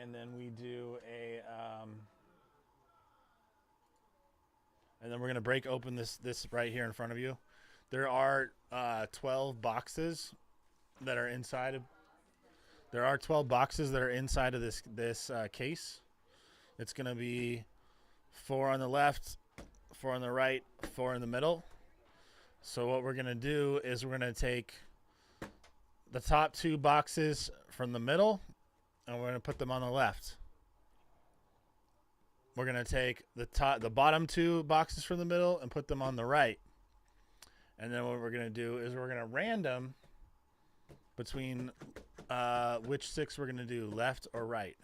and then we do a, and then we're gonna break open this right here in front of you. There are 12 boxes that are inside of. There are 12 boxes that are inside of this case. It's gonna be 4 on the left, 4 on the right, 4 in the middle. So what we're gonna do is we're gonna take the top 2 boxes from the middle, and we're gonna put them on the left. We're gonna take the bottom 2 boxes from the middle and put them on the right. And then what we're gonna do is we're gonna random between which 6 we're gonna do, left or right.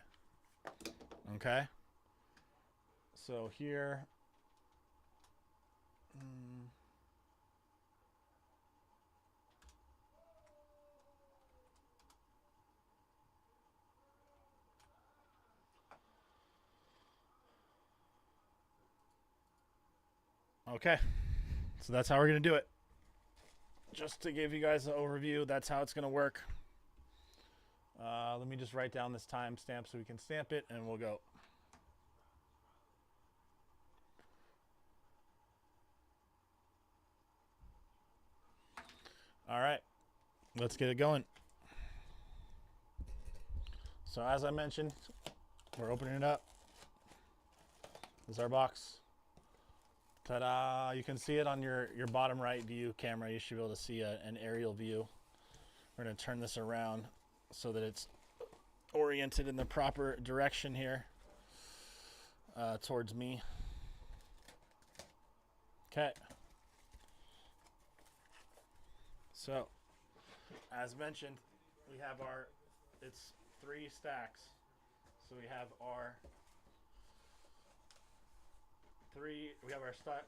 Okay. So here. Okay. So that's how we're gonna do it. Just to give you guys an overview, that's how it's gonna work. Let me just write down this timestamp so we can stamp it, and we'll go. All right, let's get it going. So as I mentioned, we're opening it up. This is our box. Ta-da! You can see it on your bottom right view camera. You should be able to see an aerial view. We're going to turn this around so that it's oriented in the proper direction here towards me. Okay. So, as mentioned, we have it's 3 stacks. So we have our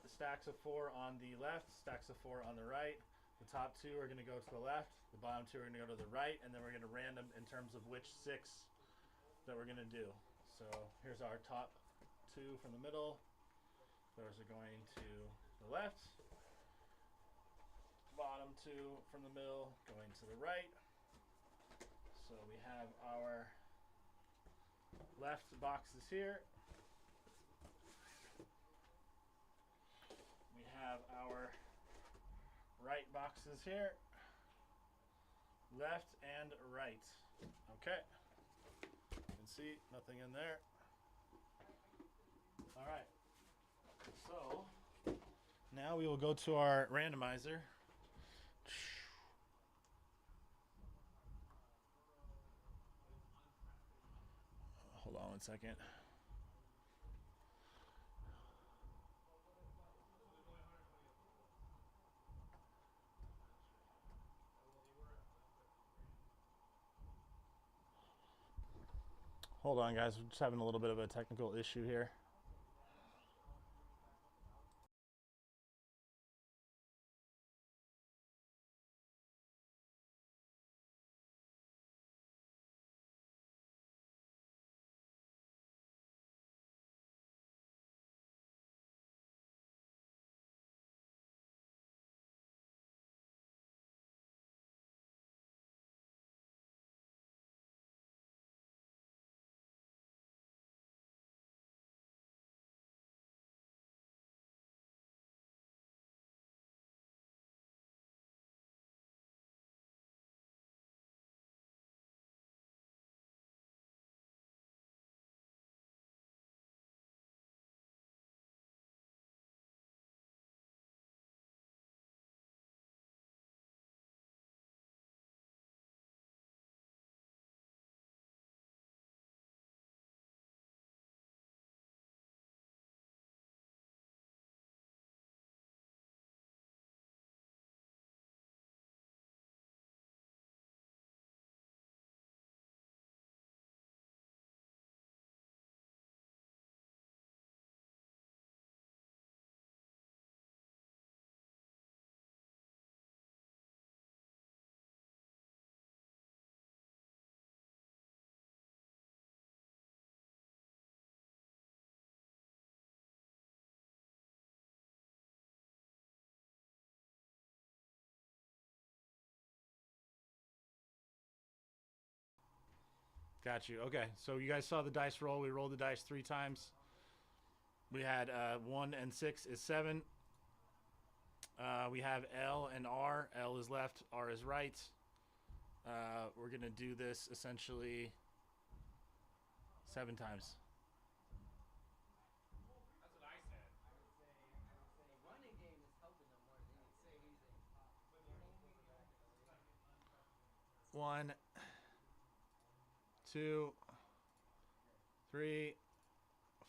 stacks of 4 on the left, stacks of 4 on the right. The top 2 are going to go to the left, the bottom 2 are going to go to the right, and then we're going to random in terms of which 6 that we're going to do. So here's our top 2 from the middle. Those are going to the left. Bottom 2 from the middle going to the right. So we have our left boxes here. We have our right boxes here. Left and right. Okay. You can see nothing in there. All right. So now we will go to our randomizer. Hold on 1 second. Hold on, guys. We're just having a little bit of a technical issue here. Got you. Okay, so you guys saw the dice roll. We rolled the dice 3 times. We had 1 and 6 is 7. We have L and R. L is left, R is right. We're going to do this essentially 7 times. That's what I said. I would say the running game is helping them more than you'd say he's a top 1, 2, 3,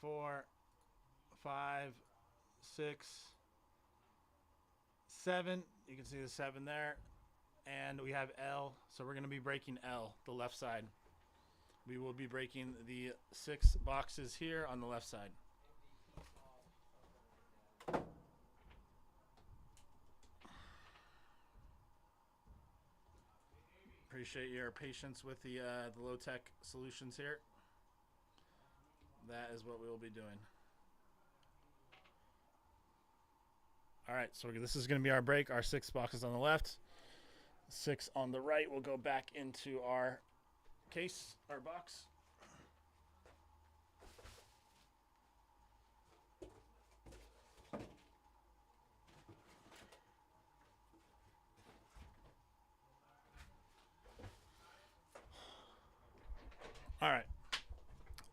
4, 5, 6, 7. You can see the 7 there. And we have L, so we're going to be breaking L, the left side. We will be breaking the 6 boxes here on the left side. Appreciate your patience with the low-tech solutions here. That is what we will be doing. All right, so this is going to be our break. Our 6 boxes on the left. 6 on the right will go back into our case, our box. All right,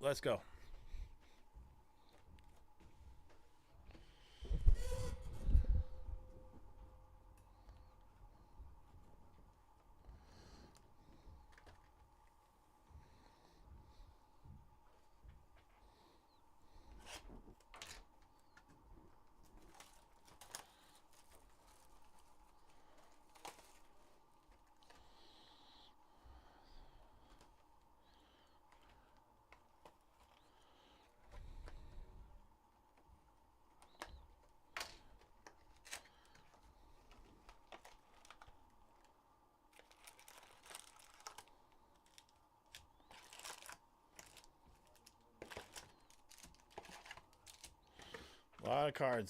let's go.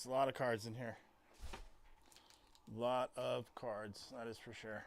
A lot of cards in here. A lot of cards, that is for sure.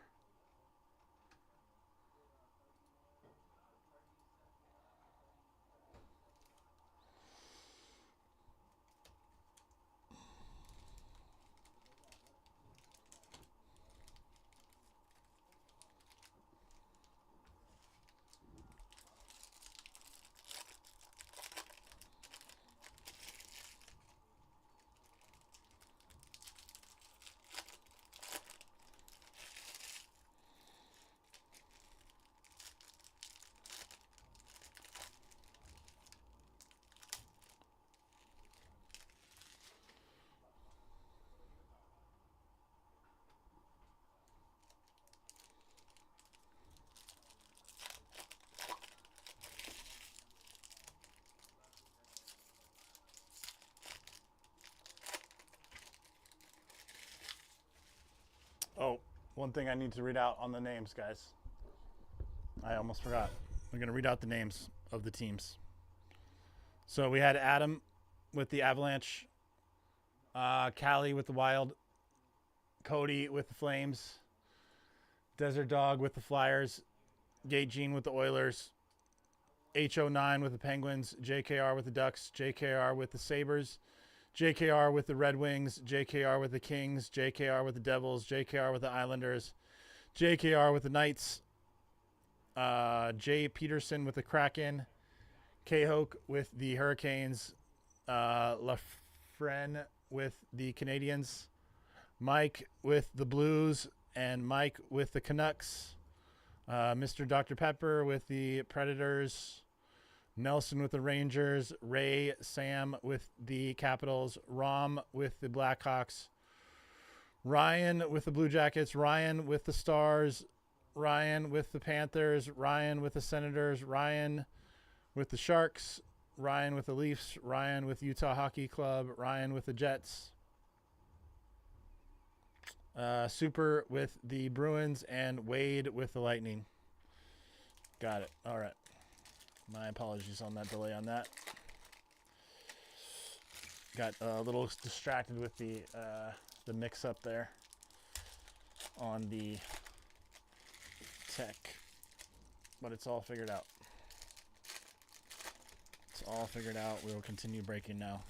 Oh, one thing I need to read out on the names, guys. I almost forgot. We're going to read out the names of the teams. So we had Adam with the Avalanche, Callie with the Wild, Cody with the Flames, Desert Dog with the Flyers, Gate Gene with the Oilers, H09 with the Penguins, JKR with the Ducks, JKR with the Sabres, JKR with the Red Wings, JKR with the Kings, JKR with the Devils, JKR with the Islanders, JKR with the Knights, Jay Peterson with the Kraken, K-Hoke with the Hurricanes, Lafren with the Canadiens, Mike with the Blues, and Mike with the Canucks, Mr. Dr. Pepper with the Predators, Nelson with the Rangers, Ray Sam with the Capitals, Rom with the Blackhawks, Ryan with the Blue Jackets, Ryan with the Stars, Ryan with the Panthers, Ryan with the Senators, Ryan with the Sharks, Ryan with the Leafs, Ryan with Utah Hockey Club, Ryan with the Jets, Super with the Bruins, and Wade with the Lightning. Got it. All right. My apologies on that delay on that. Got a little distracted with the mix up there on the tech, but it's all figured out. It's all figured out. We will continue breaking now.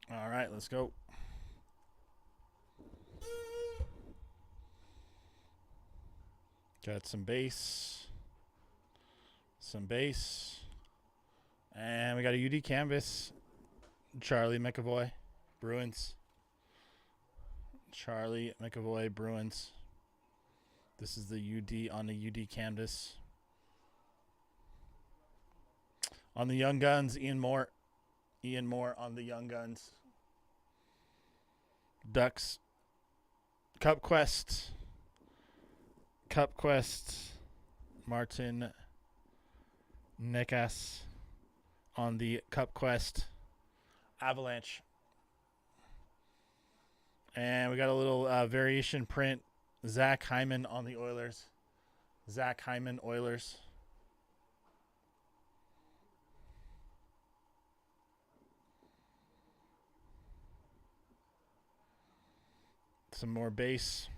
All right, let's go. Got some base. Some base. And we got a UD canvas. Charlie McAvoy, Bruins. Charlie McAvoy, Bruins. This is the UD on the UD canvas. On the Young Guns, Ian Moore. Ian Moore on the Young Guns. Ducks. Cup Quest. Cup Quest. Martin Necas on the Cup Quest. Avalanche. And we got a little variation print. Zach Hyman on the Oilers. Zach Hyman, Oilers. Some more base.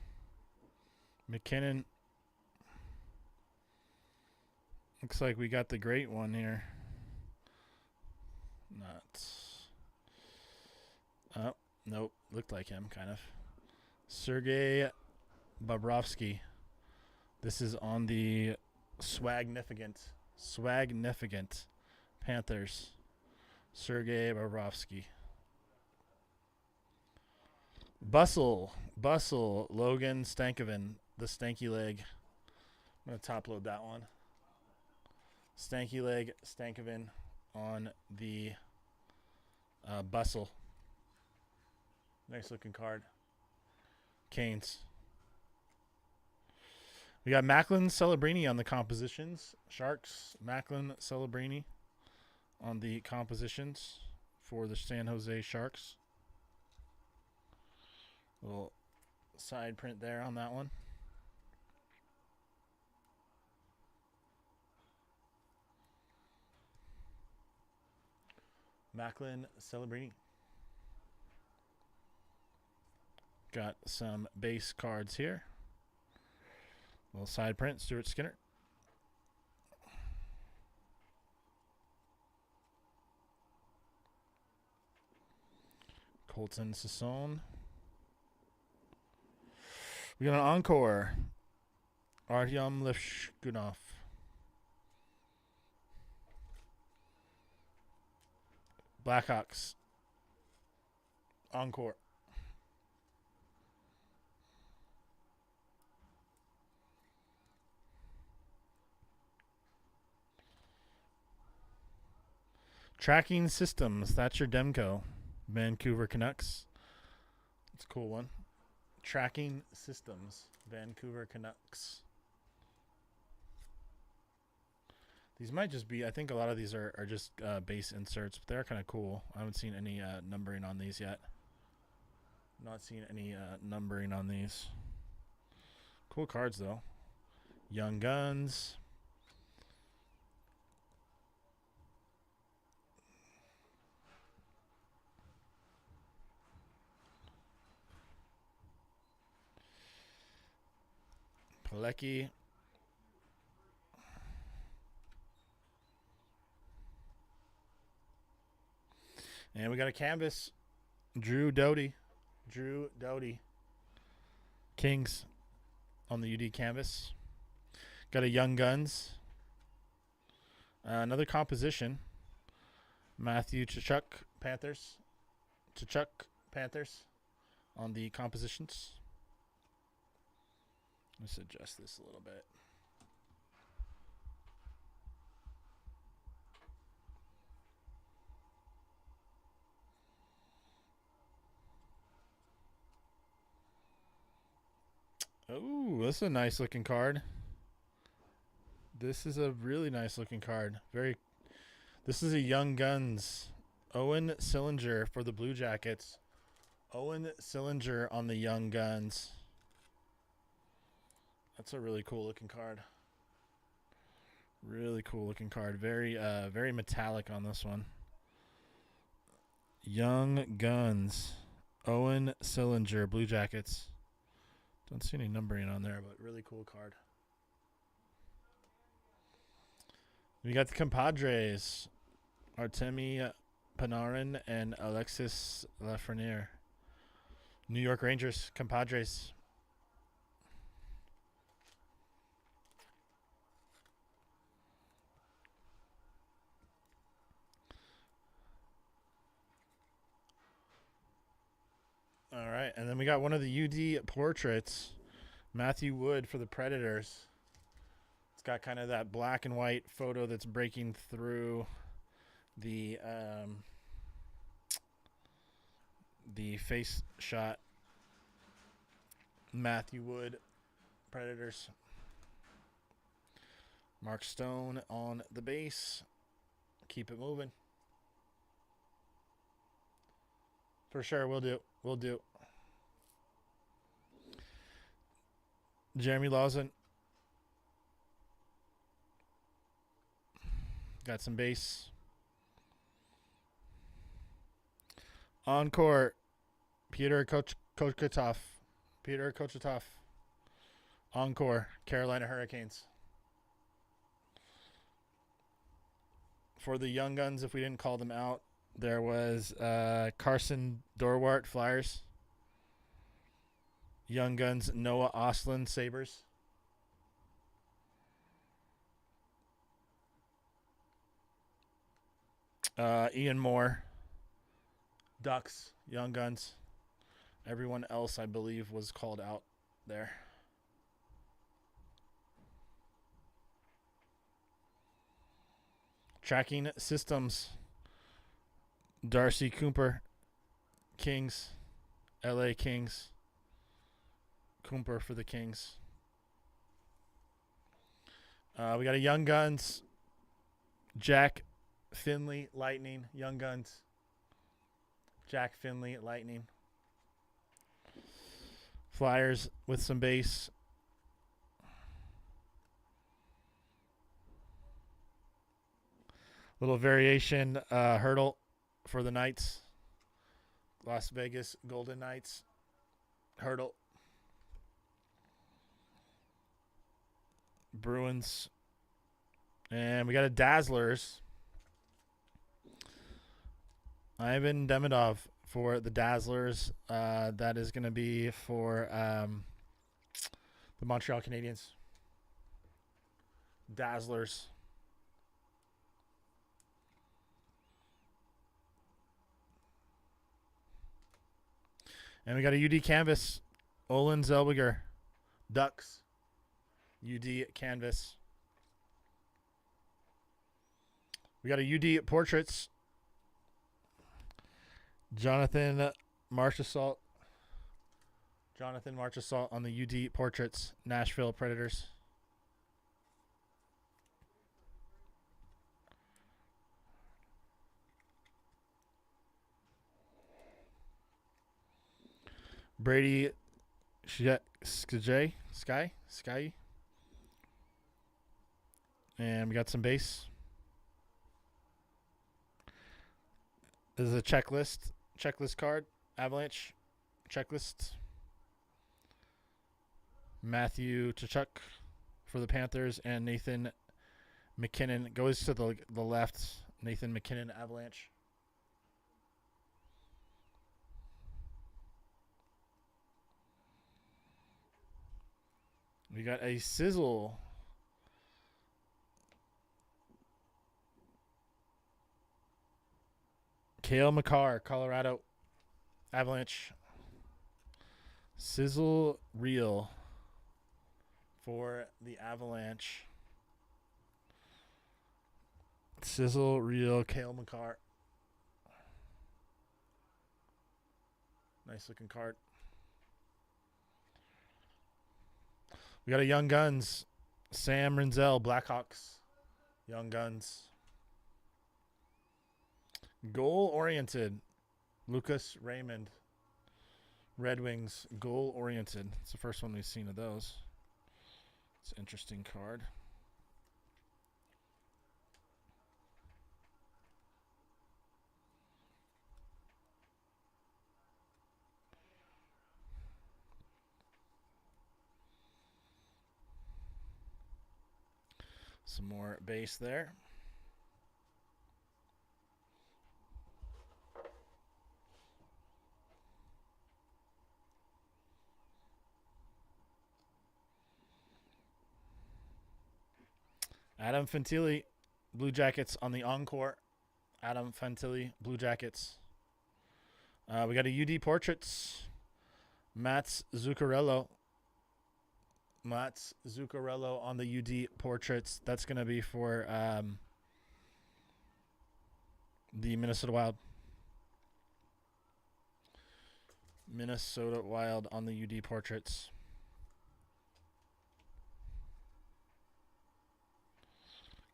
McKinnon. Looks like we got the great one here. Not. Oh, nope. Looked like him, kind of. Sergei Bobrovsky. This is on the Swagnificant Panthers. Sergei Bobrovsky. Bustle, Logan Stankoven, the stanky leg. I'm going to top load that one. Stanky leg, Stankoven on the Bustle. Nice looking card. Canes. We got Macklin Celebrini on the compositions. Sharks, Macklin Celebrini on the compositions for the San Jose Sharks. Little side print there on that one. Macklin Celebrini. Got some base cards here. Little side print, Stuart Skinner. Colton Sasson. We got an encore. Artyom Leshkunov. Blackhawks. Encore. Tracking Systems. That's your Demko. Vancouver Canucks. It's a cool one. Tracking Systems. Vancouver Canucks. These might just be, I think a lot of these are just base inserts, but they're kind of cool. I haven't seen any numbering on these yet. Not seen any numbering on these. Cool cards, though. Young Guns. Pilecki. And we got a canvas. Drew Doughty. Kings on the UD canvas. Got a Young Guns. Another composition. Matthew Tkachuk, Panthers. On the compositions. Let's adjust this a little bit. Oh, this is a nice looking card. This is a really nice looking card. This is a Young Guns. Owen Sillinger for the Blue Jackets. Owen Sillinger on the Young Guns. That's a really cool looking card. Really cool looking card. Very metallic on this one. Young Guns. Owen Sillinger, Blue Jackets. Don't see any numbering on there, but really cool card. We got the compadres. Artemi Panarin and Alexis Lafreniere. New York Rangers, compadres. All right, and then we got one of the UD portraits, Matthew Wood for the Predators. It's got kind of that black and white photo that's breaking through the face shot. Matthew Wood, Predators. Mark Stone on the base. Keep it moving. For sure, we'll do. We'll do. Jeremy Lawson. Got some base. Encore. Peter Kochkatov. Peter Kochkatov. Encore. Carolina Hurricanes. For the Young Guns, if we didn't call them out, there was Carson Dorwart, Flyers. Young Guns, Noah Ostlund, Sabres. Ian Moore, Ducks, Young Guns. Everyone else, I believe, was called out there. Tracking Systems. Darcy Cooper, Kings, LA Kings. Cooper for the Kings. We got a Young Guns, Jack Finley, Lightning, Young Guns. Jack Finley, Lightning. Flyers with some base. Little variation hurdle for the Knights. Las Vegas Golden Knights. Hurdle. Bruins. And we got a Dazzlers. Ivan Demidov for the Dazzlers. That is going to be for the Montreal Canadiens. Dazzlers. And we got a UD canvas. Olin Zellweger. Ducks. UD canvas. We got a UD portraits. Jonathan Marchessault. Jonathan Marchessault on the UD portraits. Nashville Predators. Brady Sky. And we got some base. This is a checklist card. Avalanche checklist. Matthew Tkachuk for the Panthers and Nathan McKinnon goes to the left. Nathan McKinnon, Avalanche. We got a sizzle. Cale Makar, Colorado Avalanche. Sizzle reel for the Avalanche. Sizzle reel, Cale Makar. Nice looking card. We got a Young Guns, Sam Rinzel, Blackhawks, Young Guns. Goal oriented, Lucas Raymond, Red Wings, goal oriented. It's the first one we've seen of those. It's an interesting card. Some more base there. Adam Fantilli, Blue Jackets on the Encore. Adam Fantilli, Blue Jackets. We got a UD Portraits. Mats Zuccarello. Mats Zuccarello on the UD Portraits. That's going to be for the Minnesota Wild. Minnesota Wild on the UD Portraits.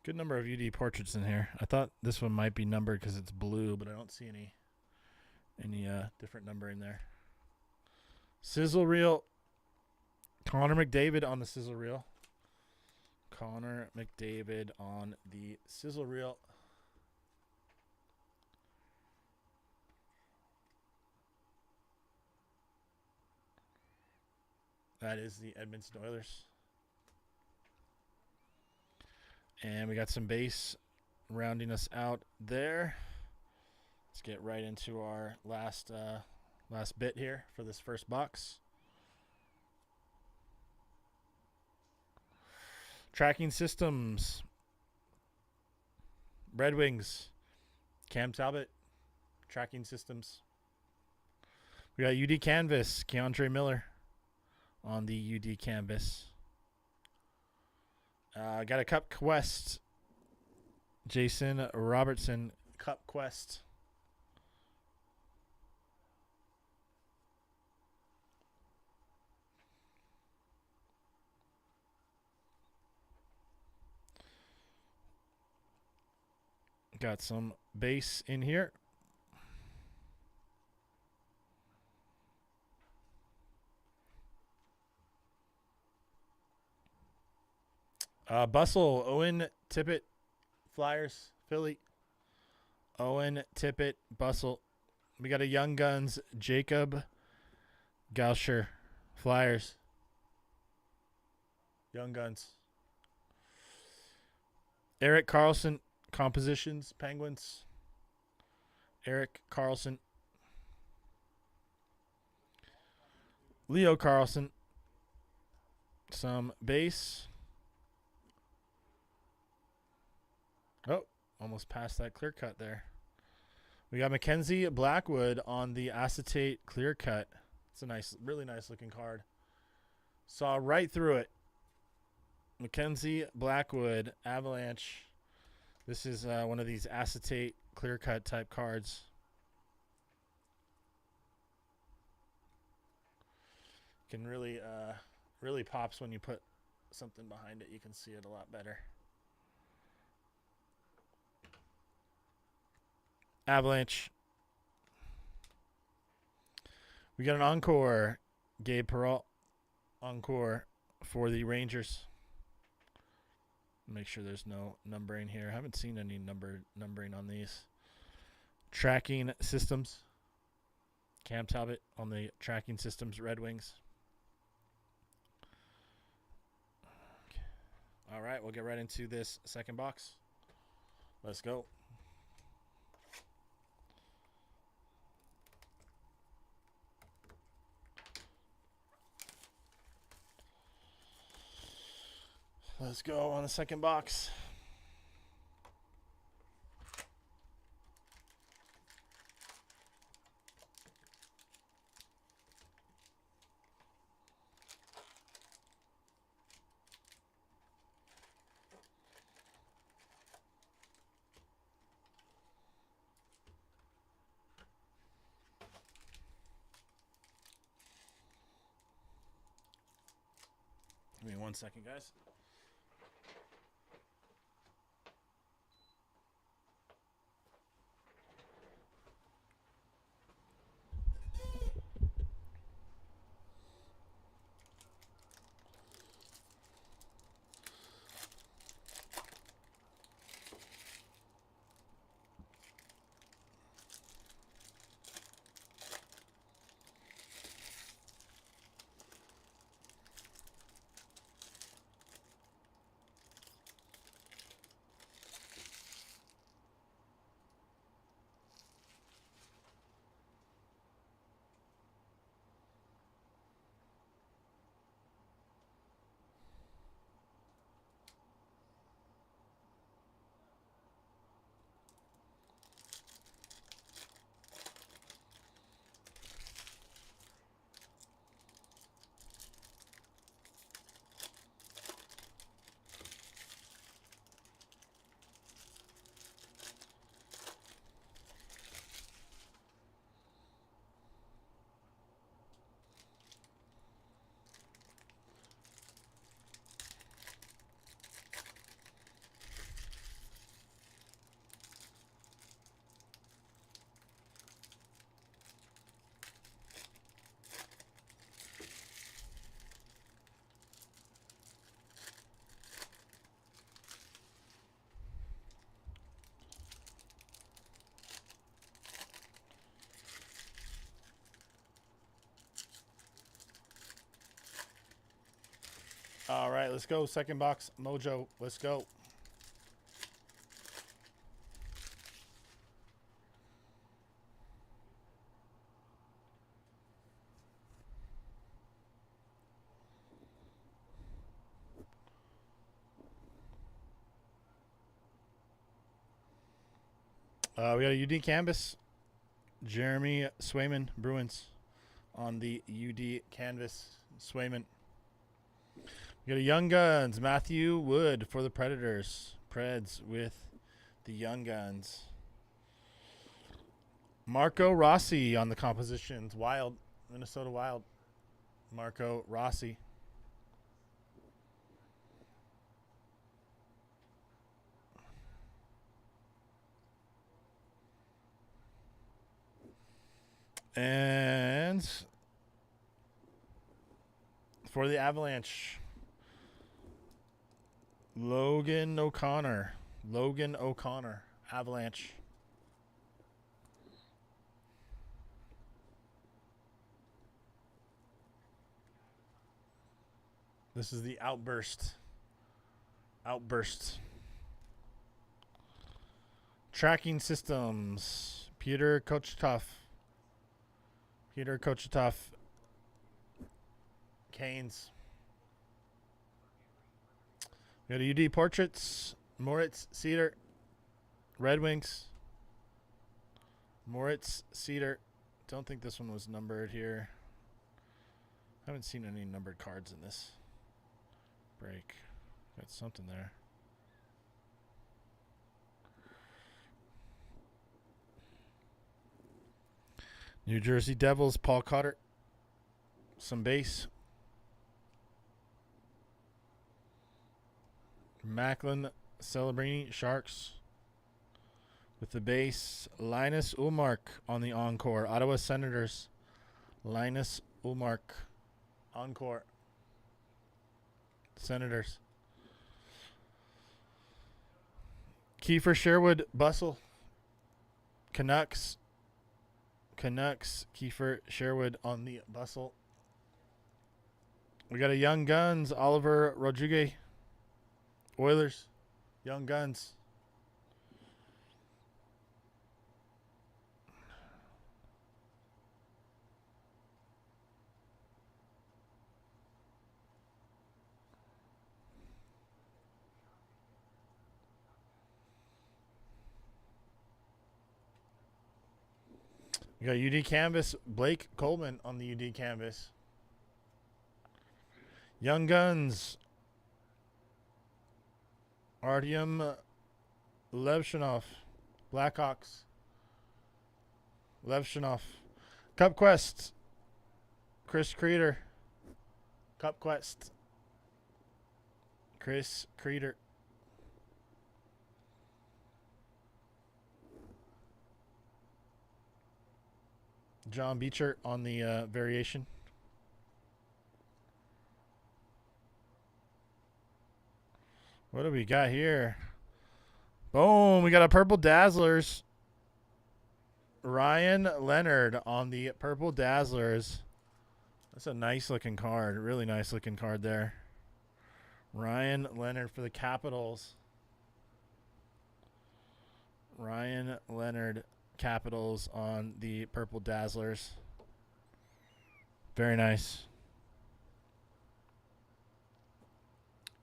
Good number of UD Portraits in here. I thought this one might be numbered because it's blue, but I don't see any different number in there. Sizzle reel. Connor McDavid on the sizzle reel. Connor McDavid on the sizzle reel. That is the Edmonton Oilers. And we got some base rounding us out there. Let's get right into our last bit here for this first box. Tracking systems. Red Wings. Cam Talbot. Tracking systems. We got UD Canvas. Keandre Miller on the UD Canvas. Got a Cup Quest. Jason Robertson, Cup Quest. Got some base in here. Bustle, Owen Tippett, Flyers, Philly. Owen Tippett, Bustle. We got a Young Guns, Jacob Gauscher, Flyers. Young Guns. Eric Carlson, Compositions, Penguins. Eric Carlson. Leo Carlson. Some base. Oh, almost passed that clear cut there. We got Mackenzie Blackwood on the acetate clear cut. It's a nice, really nice looking card. Saw right through it. Mackenzie Blackwood, Avalanche. This is one of these acetate clear cut type cards. Can really, really pops when you put something behind it. You can see it a lot better. Avalanche. We got an Encore. Gabe Peralt. Encore for the Rangers. Make sure there's no numbering here. I haven't seen any numbering on these. Tracking systems. Cam Talbot on the tracking systems, Red Wings. All right, we'll get right into this second box. Let's go. Let's go on the second box. Give me 1 second, guys. right, let's go. Second box, Mojo. Let's go. We got a UD canvas. Jeremy Swayman, Bruins, on the UD canvas. Swayman. We got a Young Guns. Matthew Wood for the Predators. Preds with the Young Guns. Marco Rossi on the compositions. Wild. Minnesota Wild. Marco Rossi. And for the Avalanche, Logan O'Connor. Logan O'Connor, Avalanche. This is the Outburst. Outburst. Tracking systems. Peter Kochetkov. Peter Kochetkov. Canes. We got a UD Portraits. Moritz Cedar. Red Wings. Moritz Cedar. Don't think this one was numbered here. Haven't seen any numbered cards in this break. Got something there. New Jersey Devils, Paul Cotter. Some base. Macklin Celebrini, Sharks. With the base, Linus Ullmark on the encore. Ottawa Senators. Linus Ullmark. Encore. Senators. Kiefer Sherwood, Bustle. Canucks. Canucks, Kiefer Sherwood on the Bustle. We got a Young Guns, Oliver Rodriguez. Oilers, Young Guns. We got UD canvas, Blake Coleman on the UD canvas. Young Guns, Artyom Levshinov, Blackhawks. Levshinov. Cup Quest, Chris Kreider. Cup Quest, Chris Kreider. John Beecher on the variation. What do we got here? Boom, we got a Purple Dazzlers. Ryan Leonard on the Purple Dazzlers. That's a nice looking card. Really nice looking card there. Ryan Leonard for the Capitals. Ryan Leonard, Capitals on the Purple Dazzlers. Very nice.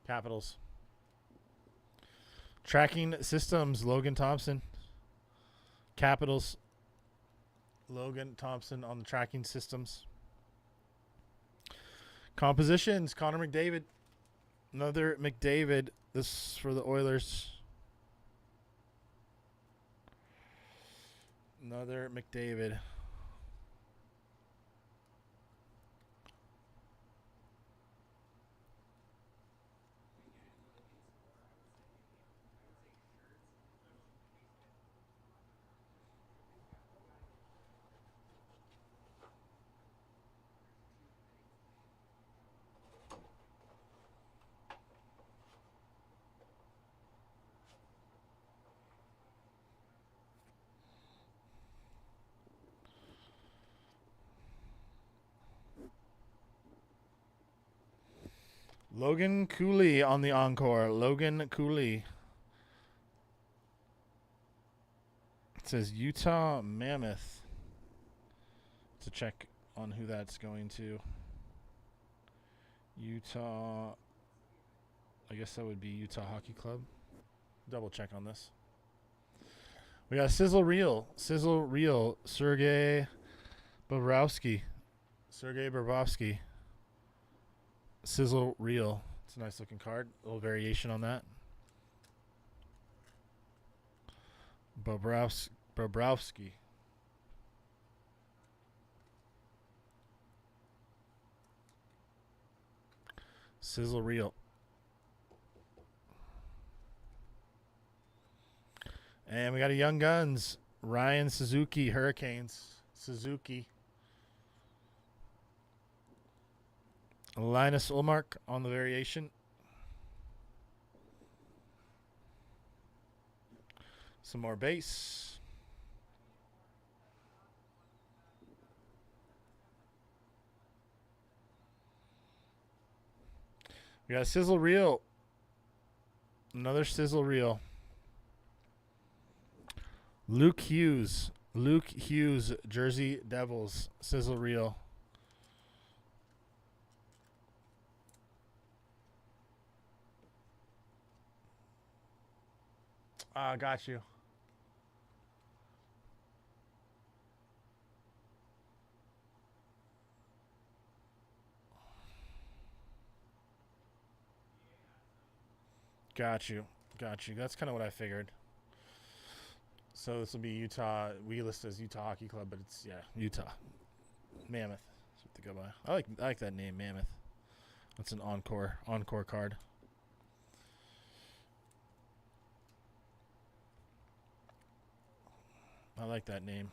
Capitals. Tracking Systems, Logan Thompson. Capitals. Logan Thompson on the Tracking Systems. Compositions, Connor McDavid. Another McDavid. This is for the Oilers. Another McDavid. Logan Cooley on the encore. Logan Cooley. It says Utah Mammoth. To check on who that's going to. Utah. I guess that would be Utah Hockey Club. Double check on this. We got Sizzle Reel. Sizzle Reel. Sergey Bobrovsky. Sergey Bobrovsky. Sizzle Reel. It's a nice looking card. A little variation on that. Bobrovsky. Sizzle Reel. And we got a Young Guns. Ryan Suzuki, Hurricanes. Suzuki. Linus Ullmark on the variation. Some more base. We got a Sizzle Reel. Another Sizzle Reel. Luke Hughes. Luke Hughes, Jersey Devils. Sizzle Reel. Got you. Got you. Got you. That's kind of what I figured. So this will be Utah. We list as Utah Hockey Club, but it's Utah. Mammoth. That's what they go by. I like that name, Mammoth. That's an encore card. I like that name.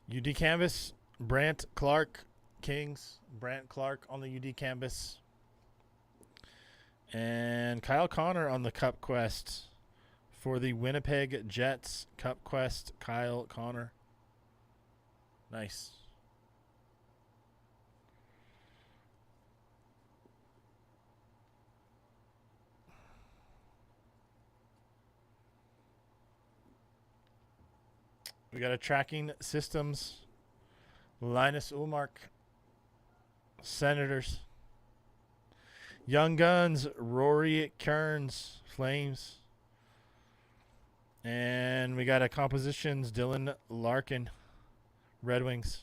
UD Canvas, Brant Clark, Kings. Brant Clark on the UD Canvas. And Kyle Connor on the Cup Quest for the Winnipeg Jets. Cup Quest, Kyle Connor. Nice. We got a Tracking Systems. Linus Ullmark. Senators. Young Guns, Rory Kearns, Flames. And we got a Compositions, Dylan Larkin, Red Wings.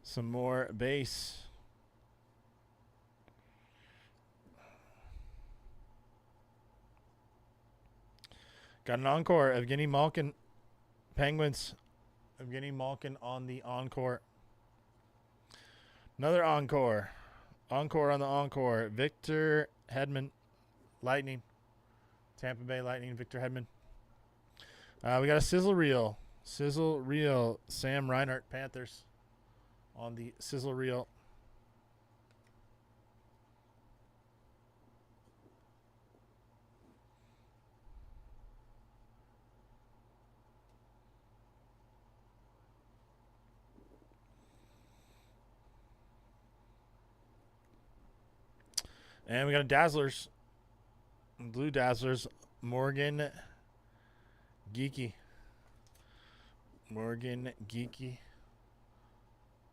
Some more base. Got an encore, Evgeny Malkin, Penguins. Evgeny Malkin on the encore. Another encore. Encore on the encore. Victor Hedman, Lightning. Tampa Bay Lightning, Victor Hedman. We got a Sizzle Reel. Sizzle Reel. Sam Reinhart, Panthers. On the Sizzle Reel. And we got a Dazzlers. Blue Dazzlers. Morgan Geeky. Morgan Geeky.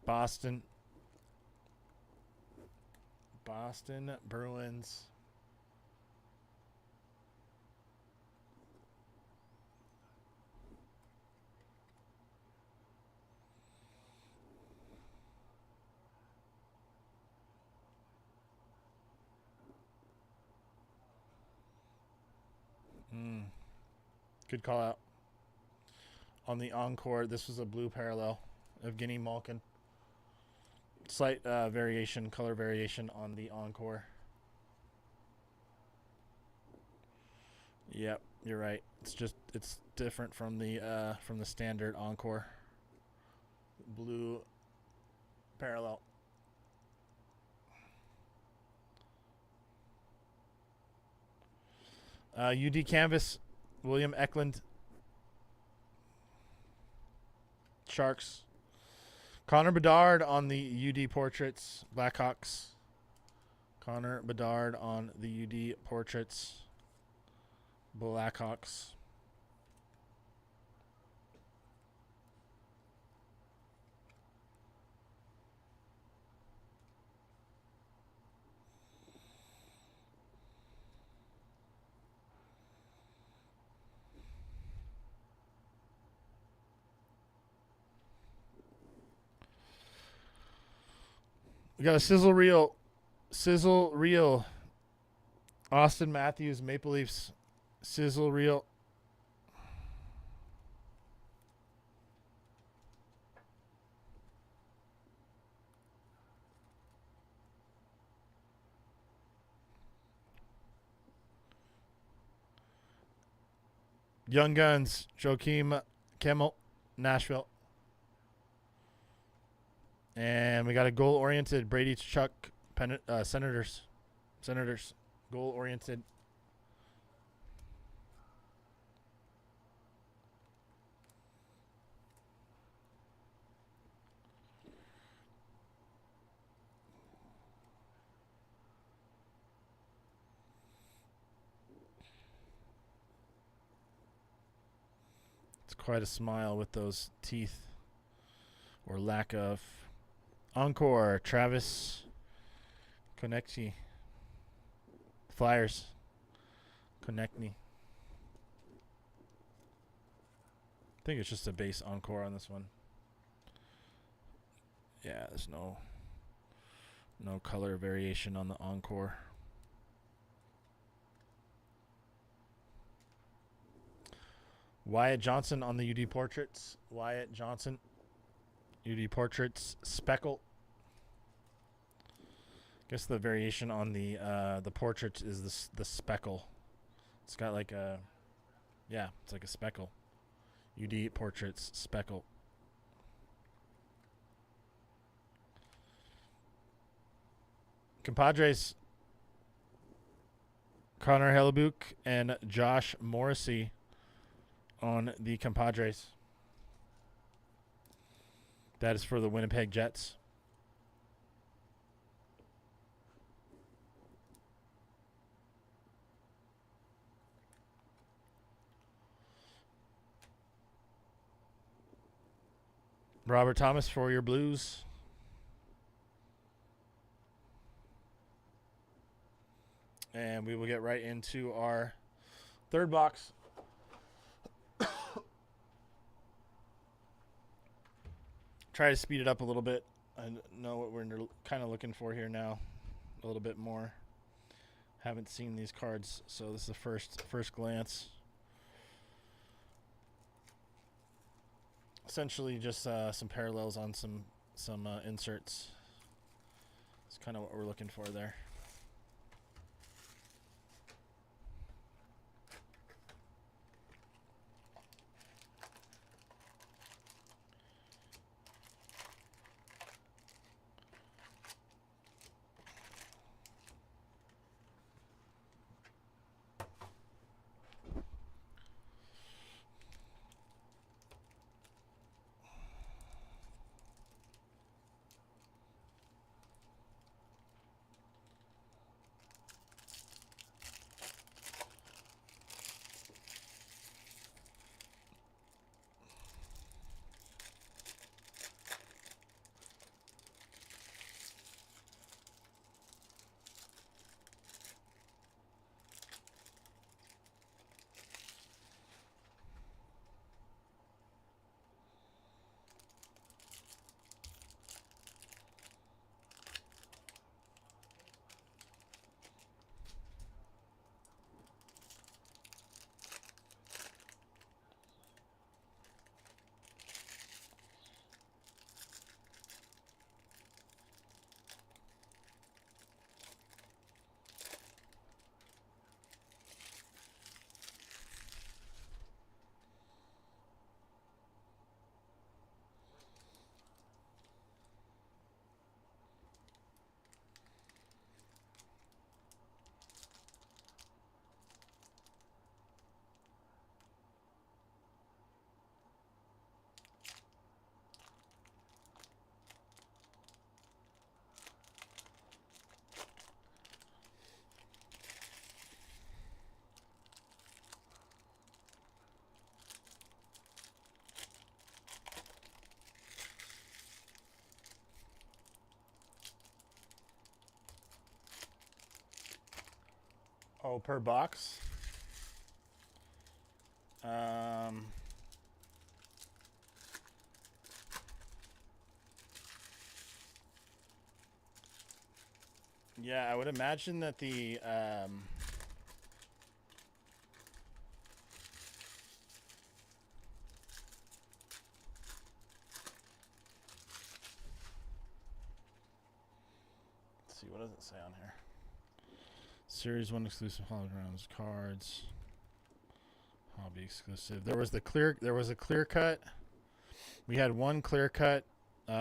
Boston Bruins. Good call out. On the encore, this was a blue parallel. Evgeny Malkin. Slight variation, color variation on the encore. Yep, you're right. It's different from the standard encore. Blue parallel. UD Canvas, William Eklund. Sharks. Connor Bedard on the UD Portraits, Blackhawks. Connor Bedard on the UD Portraits, Blackhawks. We got a sizzle reel. Austin Matthews, Maple Leafs, sizzle reel. Young Guns, Joakim Kemmel, Nashville. And we got a goal-oriented Brady Chuck, Senators. Goal-oriented. It's quite a smile with those teeth, or lack of. Encore, Travis Konechny. Flyers. Konechny. I think it's just a base encore on this one. Yeah, there's no color variation on the encore. Wyatt Johnson on the UD Portraits. Wyatt Johnson. UD Portraits, Speckle. Guess the variation on the portrait is the speckle. It's got like a, yeah, it's like a speckle. UD Portraits, Speckle. Compadres, Connor Hellebuyck and Josh Morrissey on the Compadres. That is for the Winnipeg Jets. Robert Thomas for your Blues. And we will get right into our third box. Try to speed it up a little bit. I know what we're kind of looking for here now. A little bit more. Haven't seen these cards, so this is the first glance. Essentially just some parallels on some inserts. It's kind of what we're looking for there. Oh, per box. Um, yeah, I would imagine that the let's see, what does it say on here? Series 1 exclusive holograms, cards, hobby exclusive. There was a clear cut. We had one clear cut. We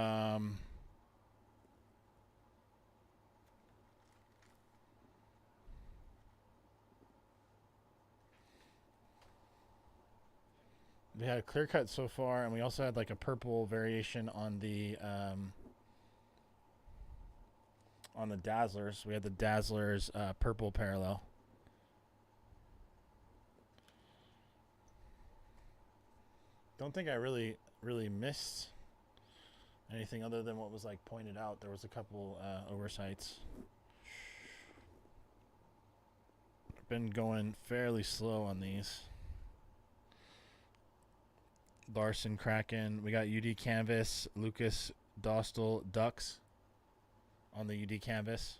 had a clear cut so far, and we also had like a purple variation on the Dazzlers. We had the Dazzlers purple parallel. Don't think I really missed anything other than what was like pointed out. There was a couple oversights. Been going fairly slow on these. Larson Kraken. We got UD Canvas, Lucas Dostal Ducks on the UD Canvas.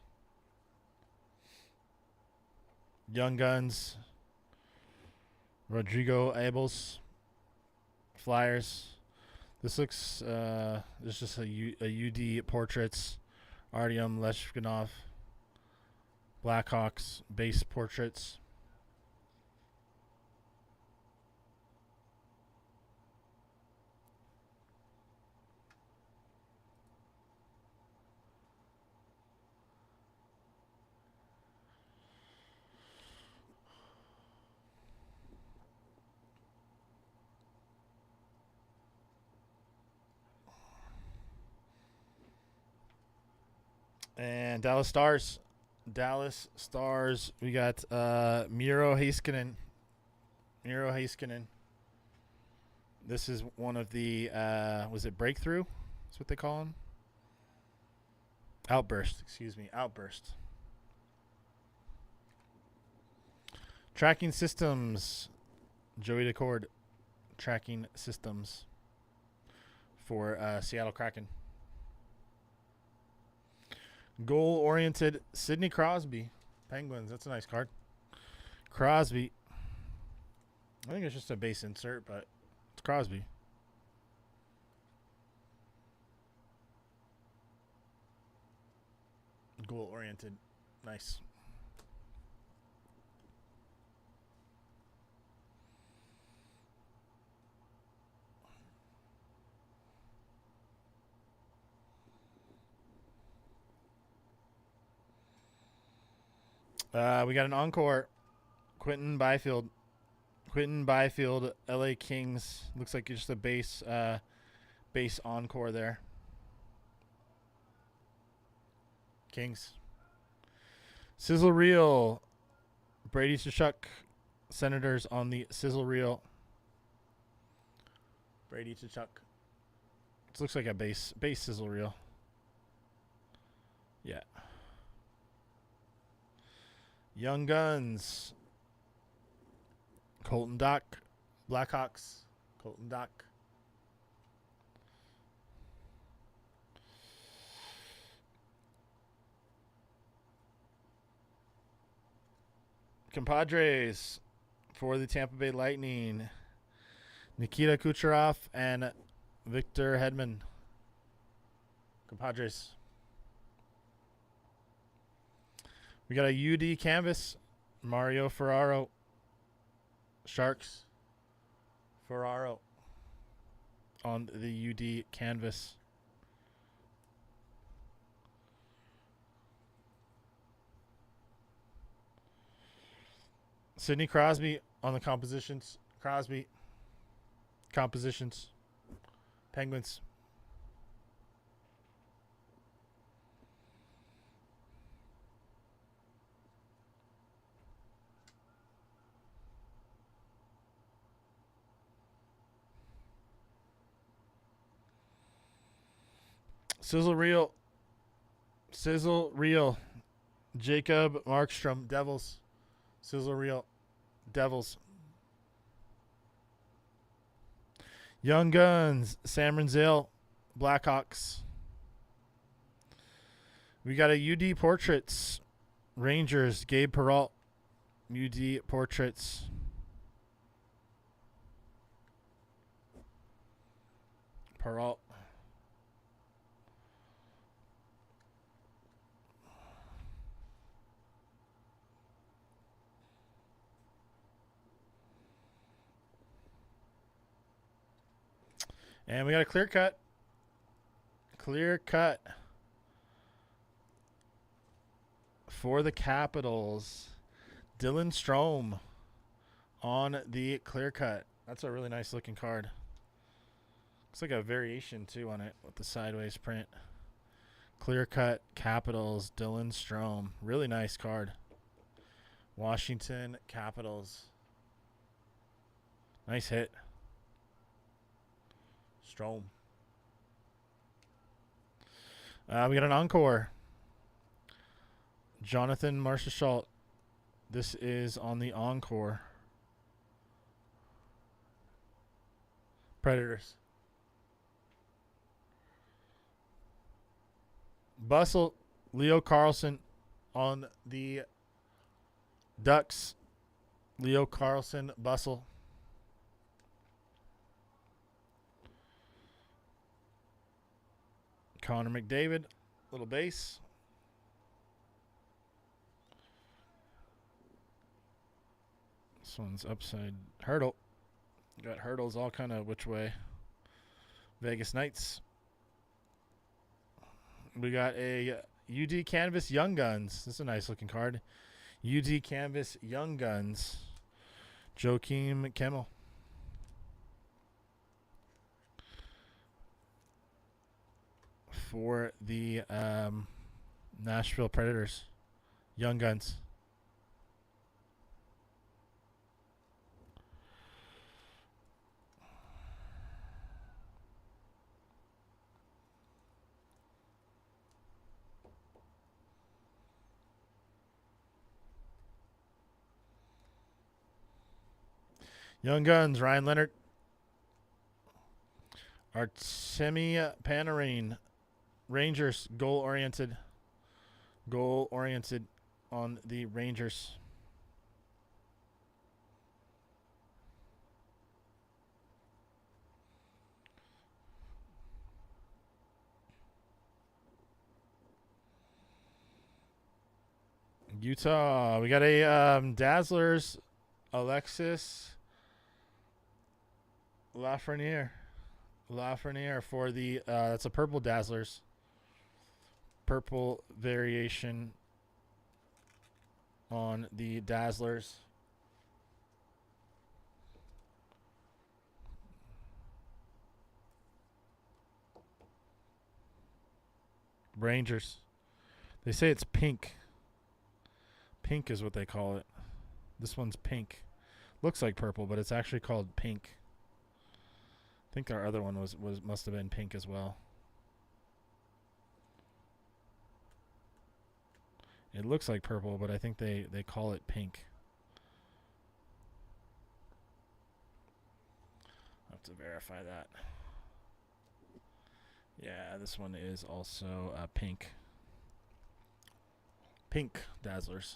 Young Guns, Rodrigo Abels, Flyers. This looks, this is just a UD Portraits, Artyom Leshkinov, Blackhawks base portraits. And Dallas Stars. We got Miro Heiskanen. This is one of the was it Breakthrough? That's what they call him. Outburst. Tracking Systems. Joey DeCord. Tracking Systems for Seattle Kraken. Goal-oriented Sidney Crosby. Penguins. That's a nice card. Crosby. I think it's just a base insert, but it's Crosby. Goal-oriented. Nice. We got an encore. Quentin Byfield, LA Kings. Looks like it's just a base encore there. Kings. Sizzle Reel. Brady Tkachuk. Senators on the Sizzle Reel. Brady Tkachuk. This looks like a base Sizzle Reel. Yeah. Young Guns. Colton Dach. Blackhawks. Colton Dach. Compadres for the Tampa Bay Lightning. Nikita Kucherov and Victor Hedman. Compadres. We got a UD canvas. Mario Ferraro. Sharks. Ferraro on the UD canvas. Sidney Crosby on the compositions. Compositions. Penguins. Sizzle Reel. Jacob Markstrom, Devils. Sizzle Reel. Devils. Young Guns. Sam Renzel. Blackhawks. We got a UD Portraits. Rangers. Gabe Peralt. UD Portraits. Peralt. And we got a clear cut. Clear cut. For the Capitals. Dylan Strome on the clear cut. That's a really nice looking card. Looks like a variation too on it with the sideways print. Clear cut Capitals, Dylan Strome. Really nice card. Washington Capitals. Nice hit. Strome. We got an encore. Jonathan Marchessault. This is on the encore. Predators. Bustle, Leo Carlson on the Ducks. Leo Carlson, Bustle. Connor McDavid, little base. This one's upside Hurdle. Got hurdles all kind of which way. Vegas Knights. We got a UD Canvas Young Guns. This is a nice looking card. UD Canvas Young Guns. Joakim Kemmel. For the Nashville Predators. Young Guns. Young Guns, Ryan Leonard. Artemi Panarin. Rangers, goal-oriented. Goal-oriented on the Rangers. Utah. We got a Dazzlers, Alexis Lafreniere. Lafreniere for the that's a purple Dazzlers. Purple variation on the Dazzlers. Rangers. They say it's pink. Pink is what they call it. This one's pink. Looks like purple, but it's actually called pink. I think our other one was must have been pink as well. It looks like purple, but I think they call it pink. I have to verify that. Yeah, this one is also pink. Pink Dazzlers.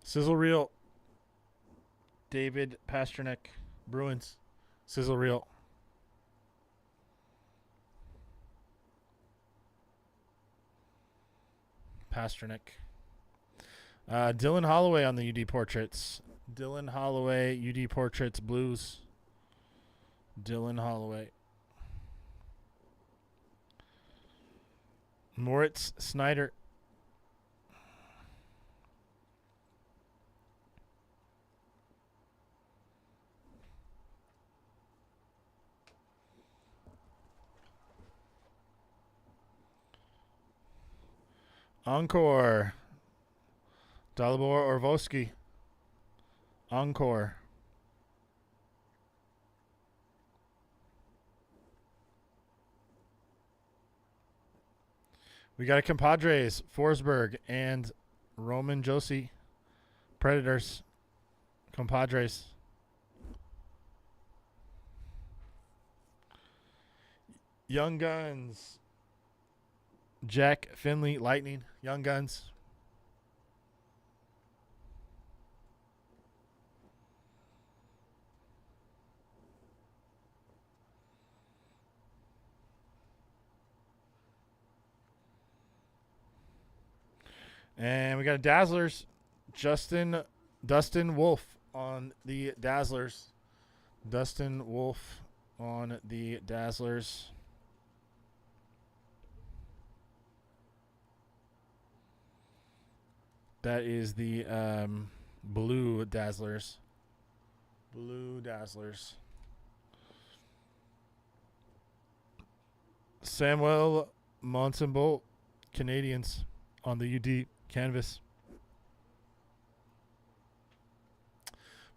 Sizzle Reel. David Pasternak. Bruins. Sizzle Reel. Pasternak. Dylan Holloway on the UD Portraits. Dylan Holloway, UD Portraits, Blues. Dylan Holloway. Moritz Snyder. Encore. Dalibor Orvoski. Encore. We got a Compadres, Forsberg, and Roman Josie, Predators, Compadres. Young Guns, Jack Finley, Lightning, Young Guns. And we got a Dazzlers, Dustin Wolf on the Dazzlers. Dustin Wolf on the Dazzlers. That is the blue Dazzlers. Blue Dazzlers. Samuel Montembeault, Canadians on the UD canvas.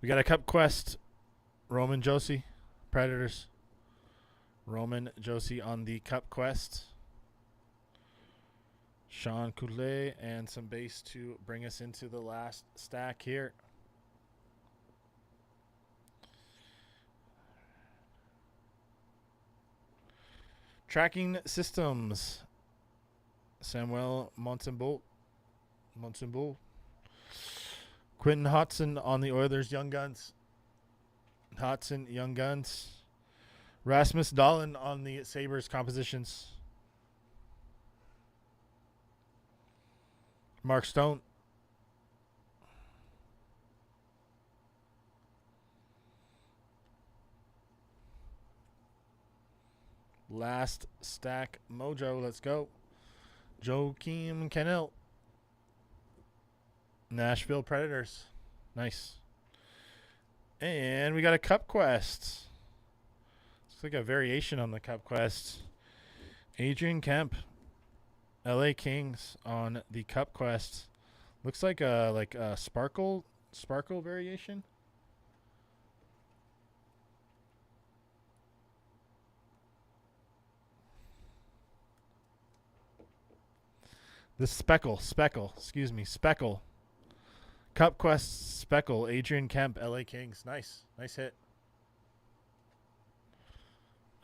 We got a Cup Quest, Roman Josie, Predators. Roman Josie on the Cup Quest. Sean Coulet and some base to bring us into the last stack here. Tracking Systems. Samuel Montembeault. Quentin Hodson on the Oilers, Young Guns. Hodson, Young Guns. Rasmus Dahlin on the Sabres compositions. Mark Stone. Last stack Mojo. Let's go. Joakim Kennel. Nashville Predators. Nice. And we got a Cup Quest. Looks like a variation on the Cup Quest. Adrian Kemp. LA Kings on the Cup Quest. Looks like a sparkle variation. The speckle. Cup Quest Speckle, Adrian Kemp, LA Kings. Nice hit.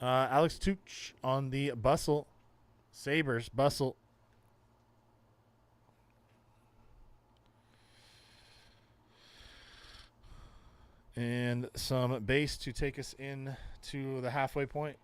Alex Tuch on the Bustle, Sabres, Bustle. And some base to take us in to the halfway point.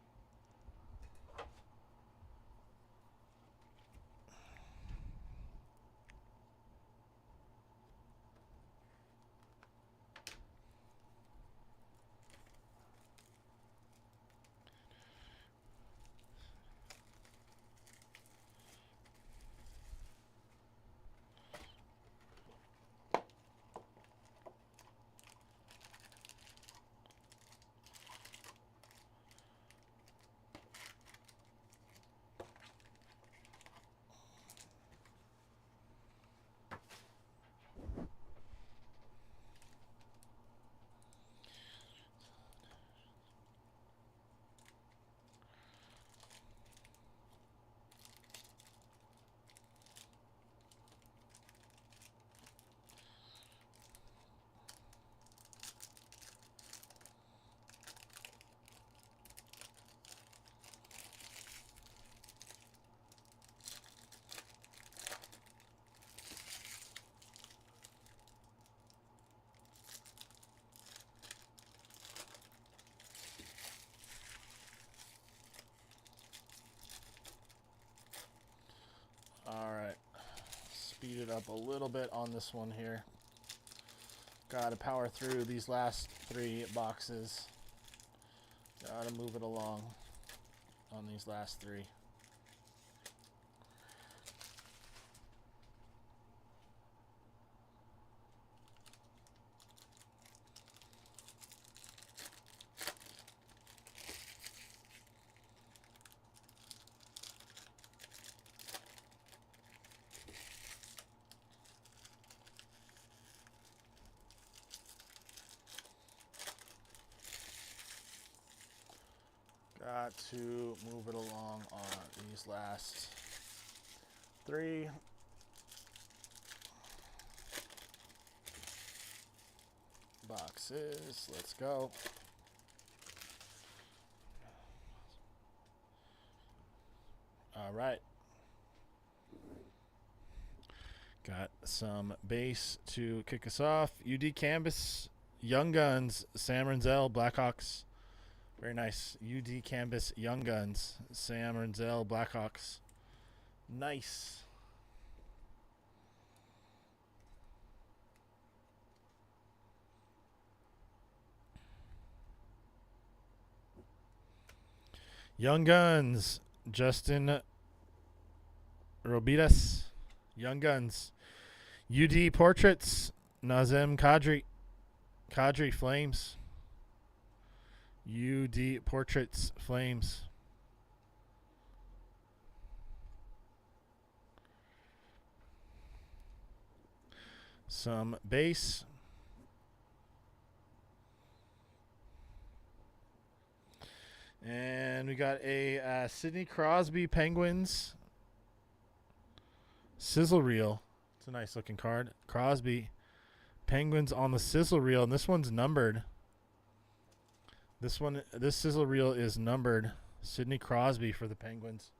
All right. Speed it up a little bit on this one here. Gotta power through these last 3 boxes. Gotta move it along on these last 3. Got to move it along on these last 3. boxes. Let's go. All right. Got some base to kick us off. UD Canvas, Young Guns, Sam Renzel, Blackhawks. Very nice. UD Canvas, Young Guns, Sam Renzel, Blackhawks. Nice. Young Guns, Justin Robidas. Young Guns. UD Portraits, Nazem Kadri. Kadri Flames. UD Portraits Flames. Some base. And we got a Sidney Crosby Penguins sizzle reel. It's a nice looking card. Crosby Penguins on the sizzle reel, and this one's numbered. This sizzle reel is numbered. Sidney Crosby for the Penguins.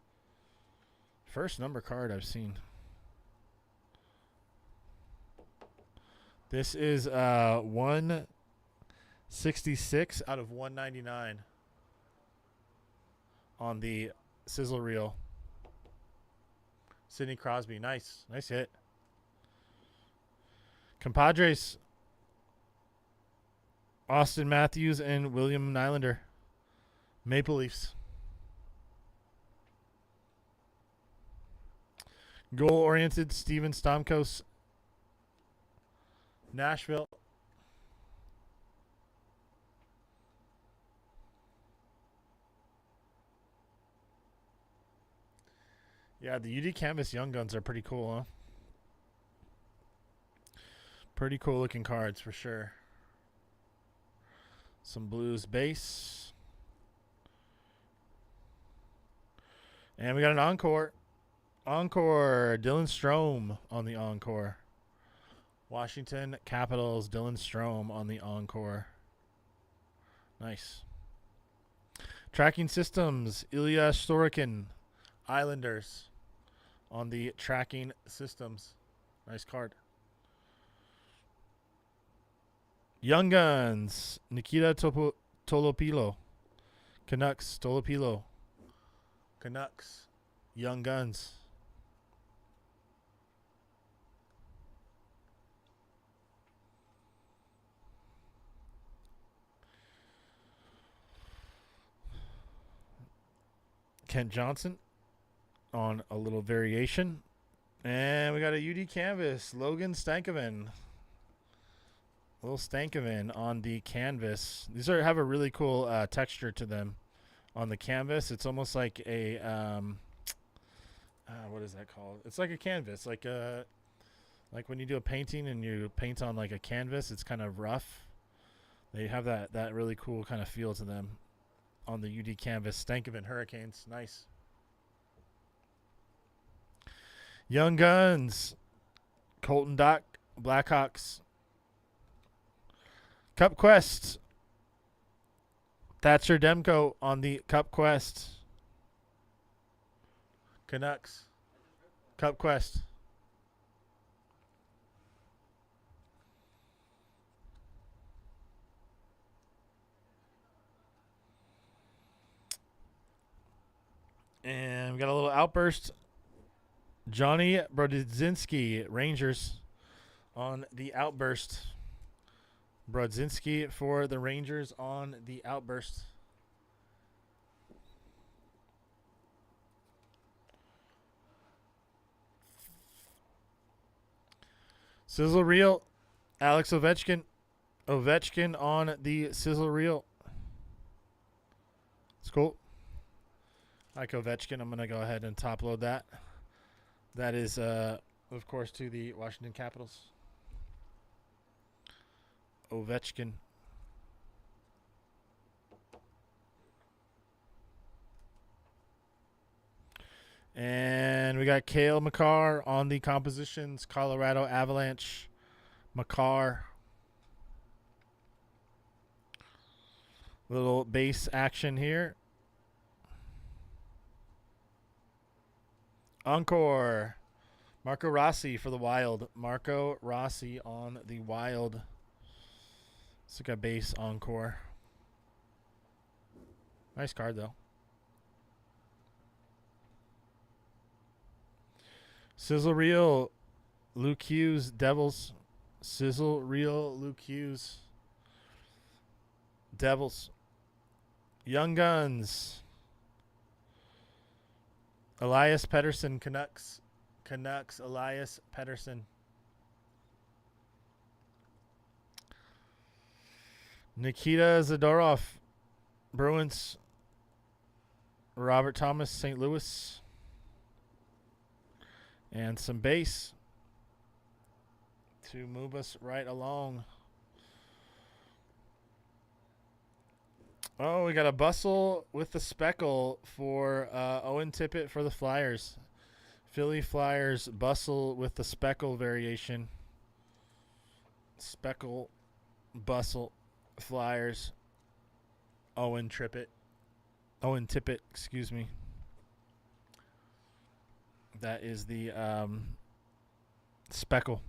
First number card I've seen. This is 166 out of 199 on the sizzle reel. Sidney Crosby, nice hit. Compadres, Austin Matthews and William Nylander. Maple Leafs. Goal-oriented, Steven Stamkos, Nashville. Yeah, the UD Canvas Young Guns are pretty cool, huh? Pretty cool looking cards for sure. Some Blues base. And we got an encore. Encore, Dylan Strome on the encore. Washington Capitals, Dylan Strome on the encore. Nice. Tracking systems, Ilya Sorokin, Islanders on the tracking systems. Nice card. Young Guns, Nikita Tolopilo, Canucks, Tolopilo, Canucks, Young Guns. Kent Johnson on a little variation. And we got a UD Canvas, Logan Stankoven. Little Stankoven on the canvas. These have a really cool texture to them on the canvas. It's almost like a what is that called? It's like a canvas, like when you do a painting and you paint on like a canvas. It's kind of rough. They have that really cool kind of feel to them on the UD Canvas. Stankoven Hurricanes, nice. Young Guns, Colton Dach, Blackhawks. Cup Quest, Thatcher Demko on the Cup Quest. Canucks, Cup Quest. And we got a little outburst. Johnny Brodzinski, Rangers on the outburst. Brodzinski for the Rangers on the outburst. Sizzle reel, Alex Ovechkin. Ovechkin on the sizzle reel. It's cool. I like Ovechkin. I'm going to go ahead and top load that. That is, of course, to the Washington Capitals. Ovechkin. And we got Cale Makar on the compositions. Colorado Avalanche. Makar. Little base action here. Encore. Marco Rossi for the Wild. Marco Rossi on the Wild. It's like a base encore. Nice card, though. Sizzle Reel. Luke Hughes. Devils. Sizzle Reel. Luke Hughes. Devils. Young Guns. Elias Pettersson. Canucks. Canucks. Elias Pettersson. Nikita Zadorov. Bruins. Robert Thomas. St. Louis. And some base to move us right along. Oh, we got a bustle with the speckle for Owen Tippett for the Flyers. Philly Flyers bustle with the speckle variation. Speckle, bustle, Flyers. Owen Tippett, excuse me. That is the speckle,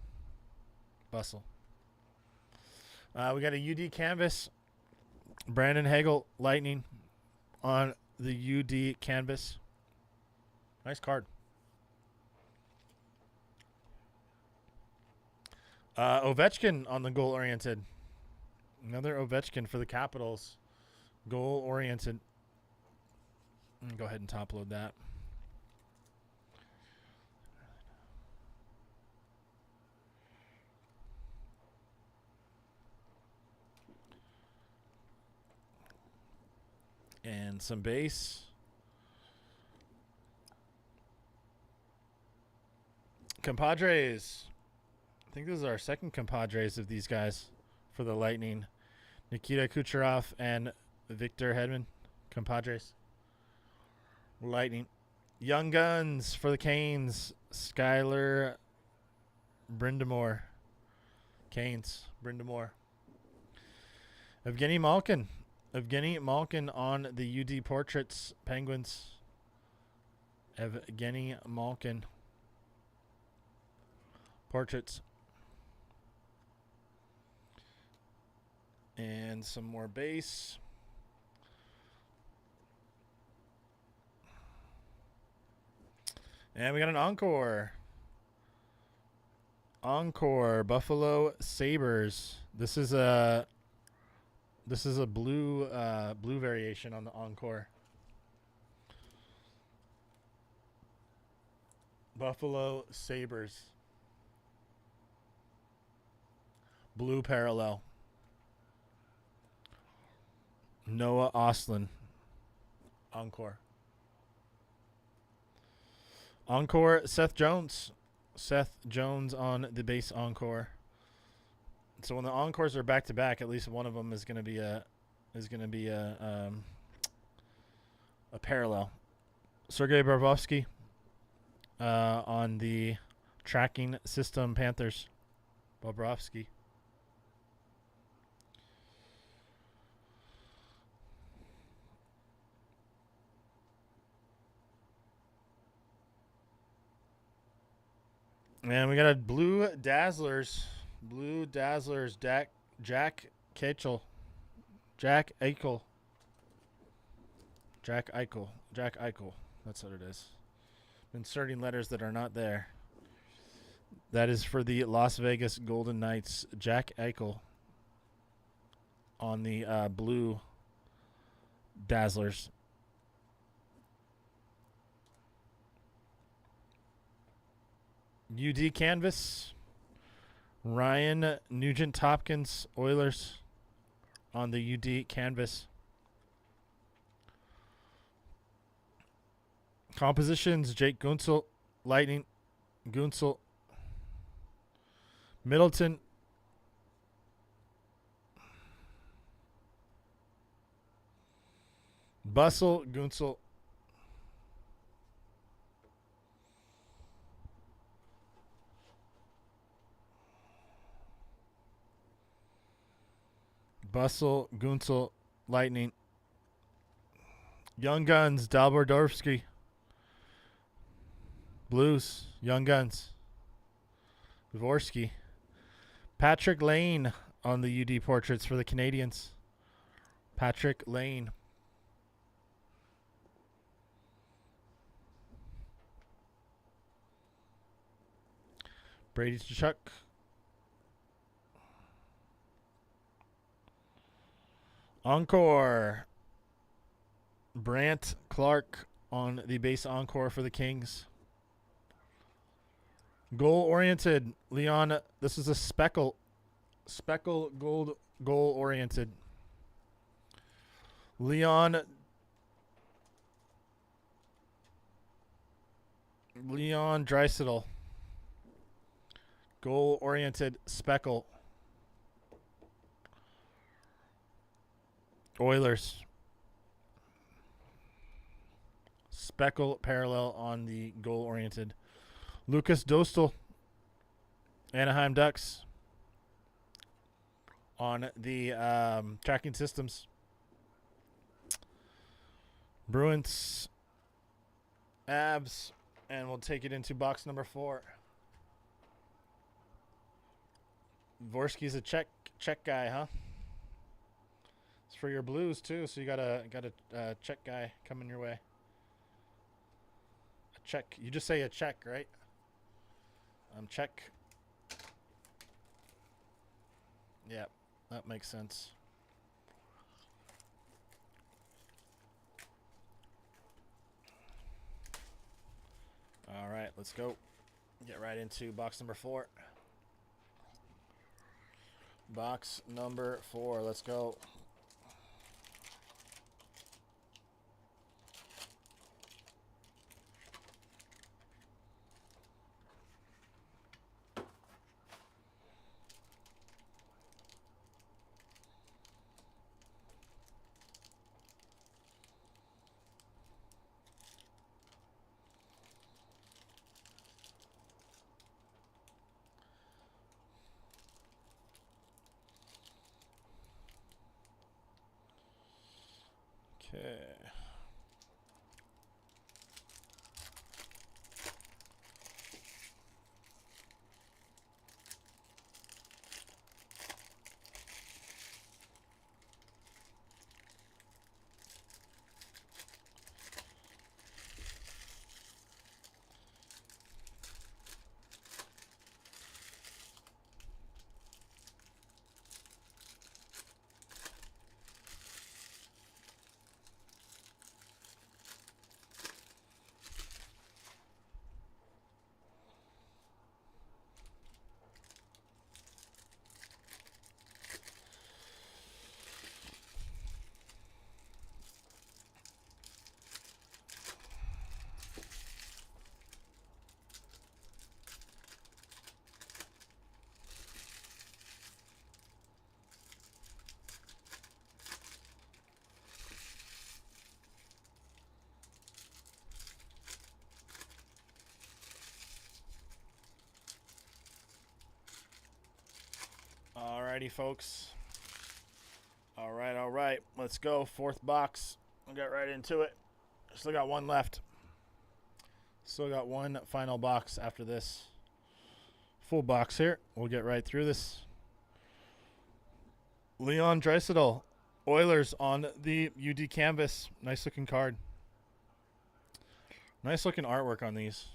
bustle. We got a UD canvas. Brandon Hagel, Lightning, on the UD canvas. Nice card. Ovechkin on the goal-oriented. Another Ovechkin for the Capitals. Goal-oriented. Go ahead and top-load that. And some base. Compadres. I think this is our second Compadres of these guys for the Lightning. Nikita Kucherov and Victor Hedman. Compadres. Lightning. Young Guns for the Canes. Skylar Brindamore. Canes. Brindamore. Evgeny Malkin. Evgeny Malkin on the UD Portraits. Penguins. Evgeny Malkin. Portraits. And some more base. And we got an encore. Encore Buffalo Sabres. This is a blue blue variation on the encore. Buffalo Sabres. Blue parallel. Noah Ostlund. Encore. Encore Seth Jones. Seth Jones on the base encore. So when the encores are back to back, at least one of them is going to be a parallel. Sergei Bobrovsky on the tracking system Panthers. Bobrovsky. And we got a blue Dazzlers. Blue Dazzlers. Jack Eichel. Jack Eichel. That's what it is. Inserting letters that are not there. That is for the Las Vegas Golden Knights. Jack Eichel on the blue Dazzlers. UD canvas. Ryan Nugent Hopkins Oilers on the UD canvas. Compositions: Jake Guentzel, Lightning, Guentzel, Middleton, Bustle, Guentzel, Bustle, Guentzel, Lightning. Young Guns, Dalbordowski. Blues, Young Guns. Dvorsky. Patrick Lane on the UD portraits for the Canadians. Patrick Lane. Brady Tkachuk. Encore. Brant Clark on the base encore for the Kings. Goal-oriented. Leon, this is a speckle gold goal-oriented. Leon Draisaitl. Goal-oriented speckle. Oilers. Speckle parallel on the goal-oriented. Lucas Dostal. Anaheim Ducks. On the tracking systems. Bruins. Abs. And we'll take it into box number 4. Dvorsky's a check guy, huh? It's for your Blues too, so you got a check guy coming your way. A check. You just say a check, right? Check. Yeah, that makes sense. All right, let's go. Get right into box number 4. Box number 4. Let's go. Okay. Alrighty, folks. All right. Let's go. 4th box. We'll get right into it. Still got one left. Still got one final box after this. Full box here. We'll get right through this. Leon Draisaitl. Oilers on the UD canvas. Nice looking card. Nice looking artwork on these.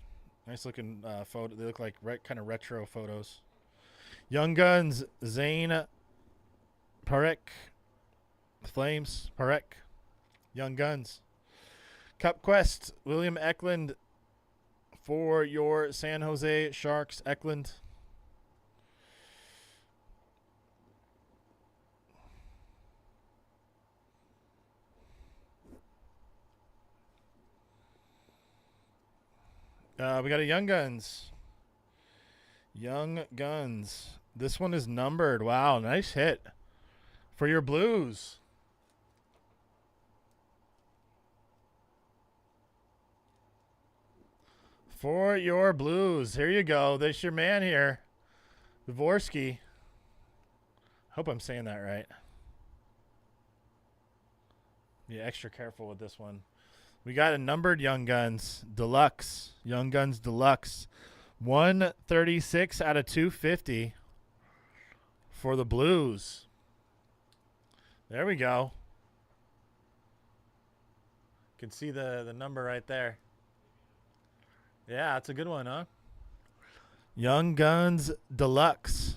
Nice looking photo. They look like kind of retro photos. Young Guns, Zane Parekh. Flames, Parekh. Young Guns. Cup Quest, William Eklund for your San Jose Sharks. Eklund. We got a Young Guns. Young Guns. This one is numbered. Wow, nice hit for your Blues. For your Blues. Here you go. There's your man here. Dvorsky. Hope I'm saying that right. Be extra careful with this one. We got a numbered Young Guns Deluxe. Young Guns Deluxe. 136 out of 250 for the Blues. There we go. Can see the number right there. Yeah, that's a good one, huh? Young Guns Deluxe.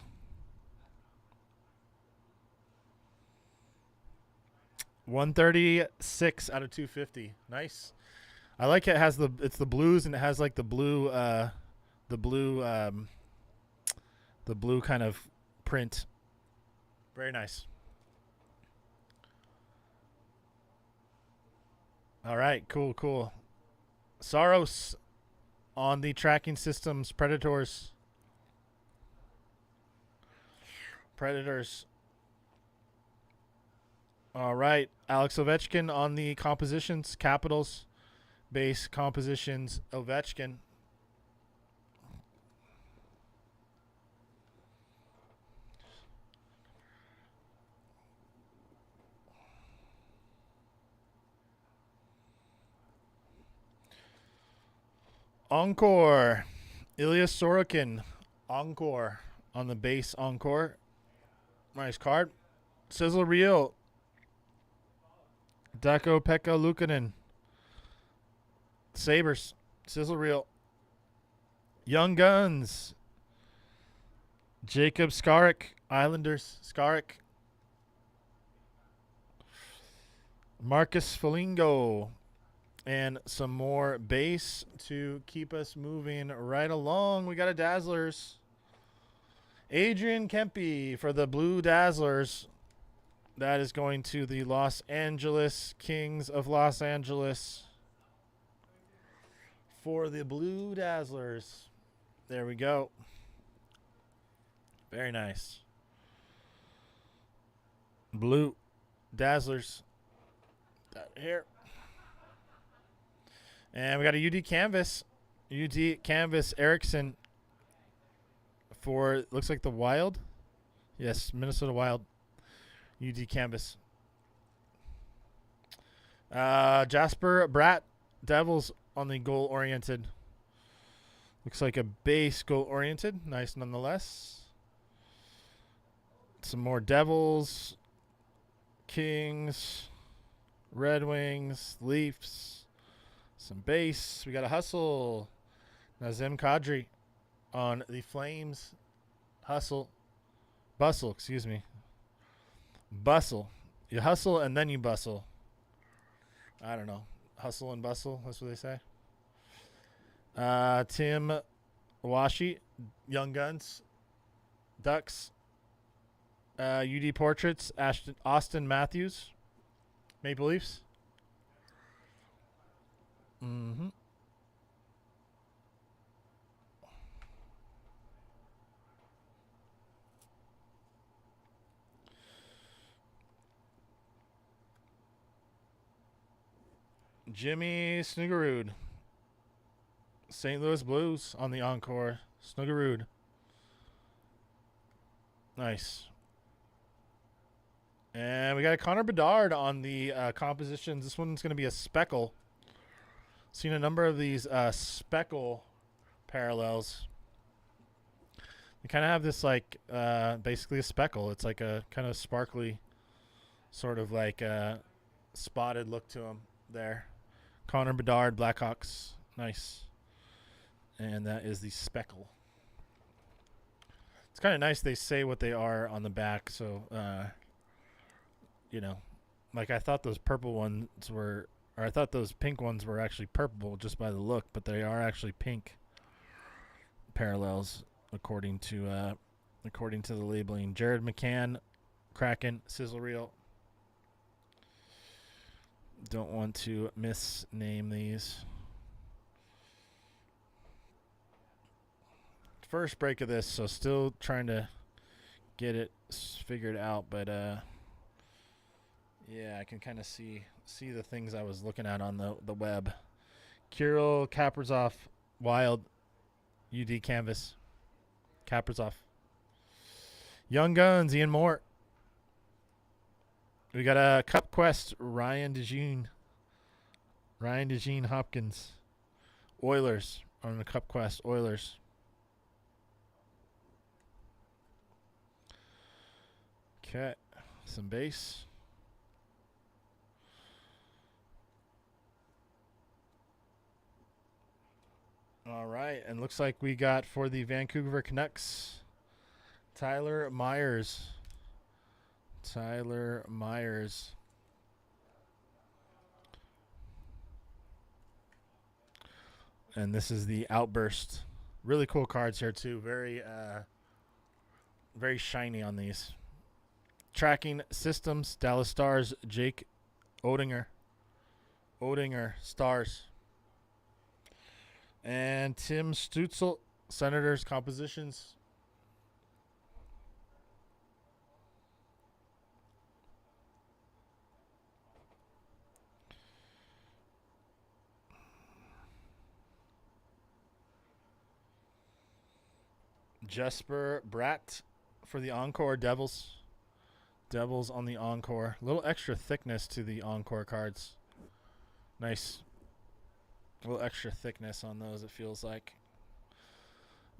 $136 out of 250. Nice. I like it. Has it's the blues and it has like the blue kind of print. Very nice. All right, cool. Saros on the tracking systems. Predators. All right, Alex Ovechkin on the compositions. Capitals. Base compositions. Ovechkin. Encore. Ilya Sorokin. Encore on the base. Encore. Nice card. Sizzle Reel. Dako Pekka Luukkonen. Sabres. Sizzle Reel. Young Guns. Jacob Skarek. Islanders. Skarek. Marcus Foligno. And some more base to keep us moving right along. We got a Dazzlers. Adrian Kempe for the Blue Dazzlers. That is going to the Los Angeles Kings of Los Angeles. For the Blue Dazzlers. There we go. Very nice. Blue Dazzlers. That here. And we got a UD Canvas. UD Canvas Erickson for, looks like the Wild. Yes, Minnesota Wild. UD Canvas. Jasper Bratt, Devils on the goal-oriented. Looks like a base goal-oriented. Nice nonetheless. Some more Devils. Kings. Red Wings. Leafs. Some base. We got a Hustle. Nazem Kadri on the Flames. Bustle, excuse me. Bustle. You hustle and then you bustle. I don't know. Hustle and bustle. That's what they say. Tim Washi. Young Guns. Ducks. UD Portraits. Austin Matthews. Maple Leafs. Mm-hmm. Jimmy Snuggerud. St. Louis Blues on the Encore. Snuggerud. Nice. And we got a Connor Bedard on the compositions. This one's going to be a speckle. Seen a number of these speckle parallels. They kind of have this like basically a speckle. It's like a kind of sparkly, sort of like spotted look to them there. Connor Bedard, Blackhawks. Nice. And that is the speckle. It's kind of nice they say what they are on the back. So, you know, like I thought those purple ones were, or I thought those pink ones were actually purple just by the look, but they are actually pink parallels according to the labeling. Jared McCann, Kraken, Sizzle Reel. Don't want to misname these. First break of this, so still trying to get it figured out, but yeah, I can kind of see the things I was looking at on the web. Kirill Kaprizov, Wild, UD Canvas, Kaprizov. Young Guns, Ian Moore. We got a Cup Quest, Ryan DeJean. Ryan DeJean Hopkins. Oilers on the Cup Quest, Oilers. Okay, some base. All right, and looks like we got for the Vancouver Canucks, Tyler Myers. Tyler Myers. And this is the Outburst. Really cool cards here too. Very very shiny on these. Tracking Systems, Dallas Stars, Jake Odinger. Odinger, Stars. And Tim Stutzel, Senators, Compositions. Jesper Bratt for the Encore, Devils. Devils on the Encore. A little extra thickness to the Encore cards. Nice. A little extra thickness on those, it feels like.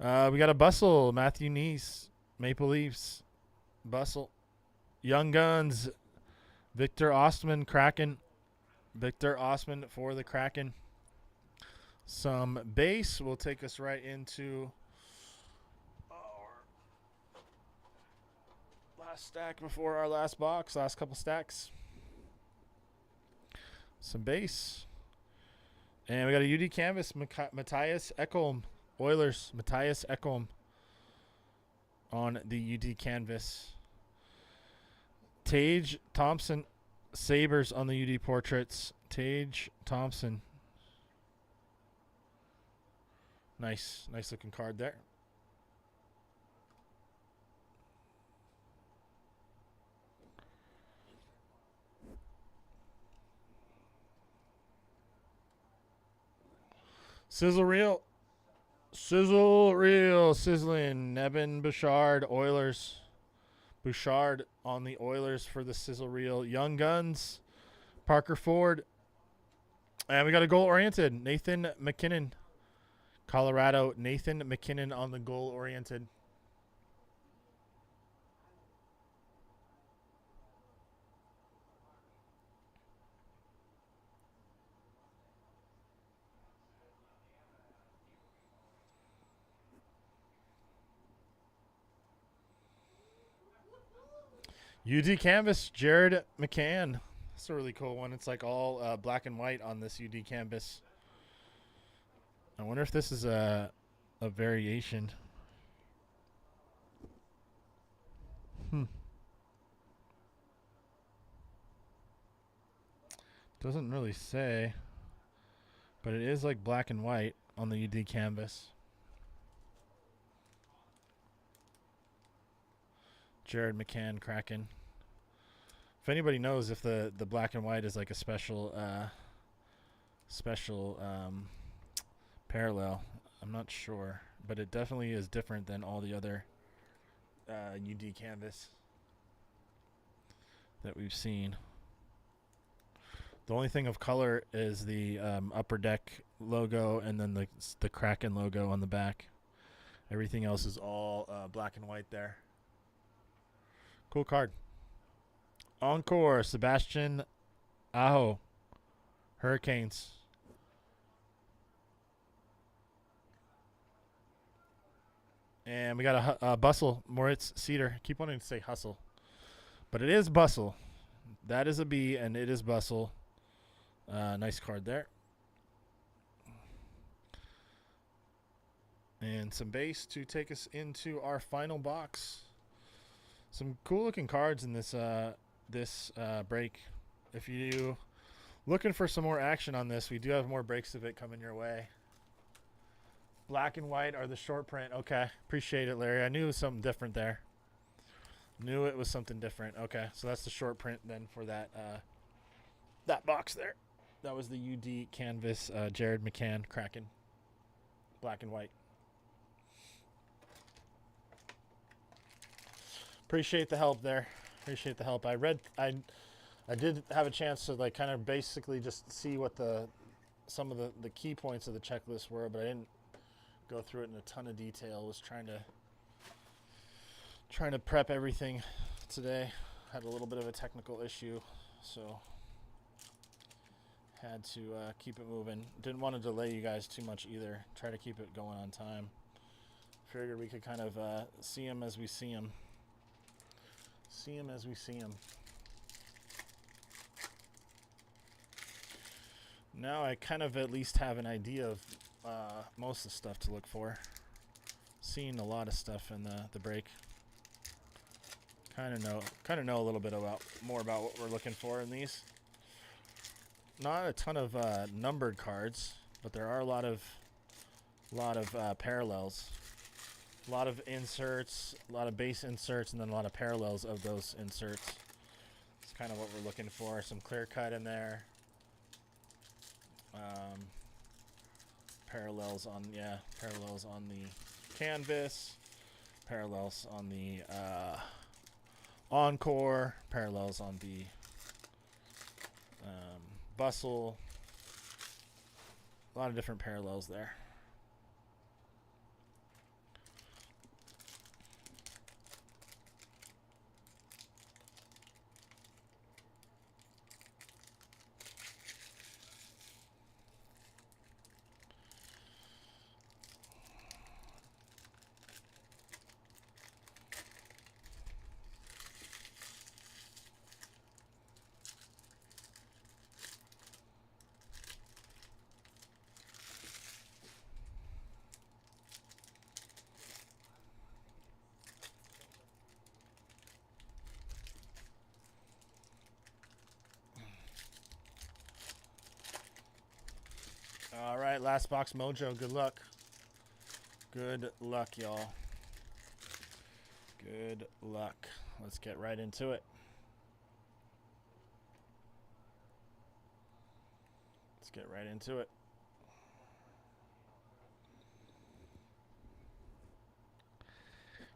We got a Bustle, Matthew Neese, Maple Leafs. Bustle. Young Guns, Victor Ostman, Kraken. Victor Ostman for the Kraken. Some base will take us right into our last stack before our last box. Last couple stacks. Some base. And we got a UD canvas, Matthias Ekholm, Oilers, Matthias Ekholm on the UD canvas. Tage Thompson, Sabres on the UD portraits. Tage Thompson. Nice looking card there. Sizzle reel. Sizzle reel. Sizzling. Evan Bouchard, Oilers. Bouchard on the Oilers for the sizzle reel. Young Guns. Parker Ford. And we got a goal oriented. Nathan McKinnon. Colorado. Nathan McKinnon on the goal oriented. UD canvas, Jared McCann. That's a really cool one. It's like all black and white on this UD canvas. I wonder if this is a variation. Doesn't really say, but it is like black and white on the UD canvas. Jared McCann, Kraken. If anybody knows if the black and white is like a special parallel, I'm not sure, but it definitely is different than all the other UD canvas that we've seen. The only thing of color is the Upper Deck logo and then the Kraken logo on the back. Everything else is all black and white there. Cool card. Encore, Sebastian Aho, Hurricanes. And we got a Bustle, Moritz Cedar. Keep wanting to say hustle, but it is Bustle. That is a B, and it is Bustle. Nice card there. And some base to take us into our final box. Some cool looking cards in this break. If you looking for some more action on this, we do have more breaks of it coming your way. Black and white are the short print. Okay, appreciate it, Larry. I knew it was something different there. Knew it was something different. Okay, so that's the short print then for that that box there. That was the UD canvas, Jared McCann, Kraken. Black and white. Appreciate the help there. Appreciate the help. I I did have a chance to like kind of basically just see what some of the key points of the checklist were, but I didn't go through it in a ton of detail. I was trying to prep everything today. Had a little bit of a technical issue, so had to keep it moving. Didn't want to delay you guys too much either. Try to keep it going on time. Figured we could kind of see them as we see them. See them as we see them. Now I kind of at least have an idea of most of the stuff to look for. Seen a lot of stuff in the break. Kind of know a little bit more about what we're looking for in these. Not a ton of numbered cards, but there are a lot of parallels. A lot of inserts, a lot of base inserts, and then a lot of parallels of those inserts. It's kind of what we're looking for. Some clear cut in there. Parallels on the canvas. Parallels on the encore. Parallels on the bustle. A lot of different parallels there. All right, last box Mojo. Good luck. Good luck, y'all. Good luck. Let's get right into it. Let's get right into it.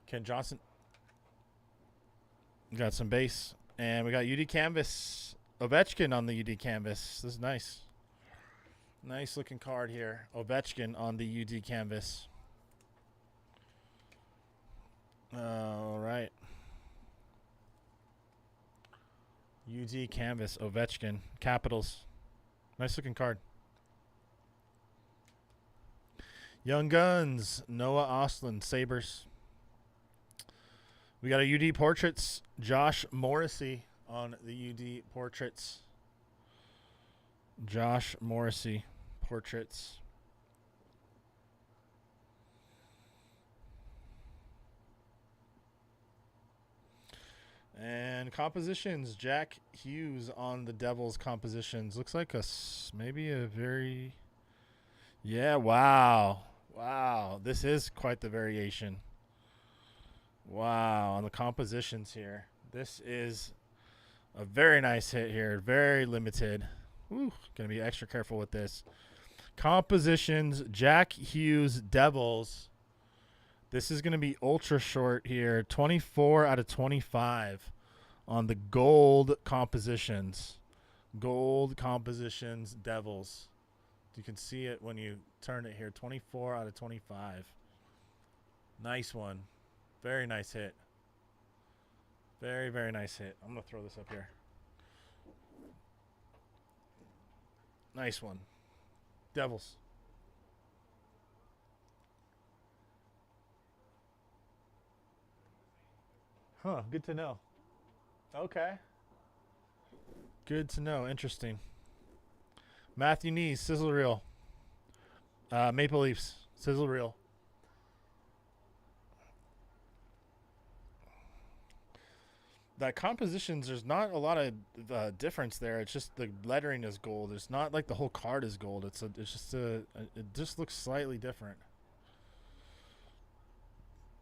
Ken Johnson. We got some base. And we got UD Canvas. Ovechkin on the UD Canvas. This is nice. Nice looking card here. Ovechkin on the UD Canvas. All right. UD Canvas, Ovechkin, Capitals. Nice looking card. Young Guns, Noah Ostlund, Sabres. We got a UD Portraits, Josh Morrissey on the UD Portraits. Josh Morrissey, Portraits. And compositions, Jack Hughes on the Devils compositions. Looks like maybe a very... Yeah, wow. Wow, this is quite the variation. Wow, on the compositions here. This is a very nice hit here. Very limited. Woo, gonna be extra careful with this. Compositions, Jack Hughes, Devils. This is gonna be ultra short here. 24 out of 25 on the gold compositions. Gold compositions, Devils. You can see it when you turn it here. 24 out of 25. Nice one. Very nice hit. Very, very nice hit. I'm going to throw this up here. Nice one. Devils. Huh. Good to know. Okay. Good to know. Interesting. Matthew Nees, Sizzle Reel. Maple Leafs, Sizzle Reel. That compositions, there's not a lot of difference there. It's just the lettering is gold. It's not like the whole card is gold. It just looks slightly different.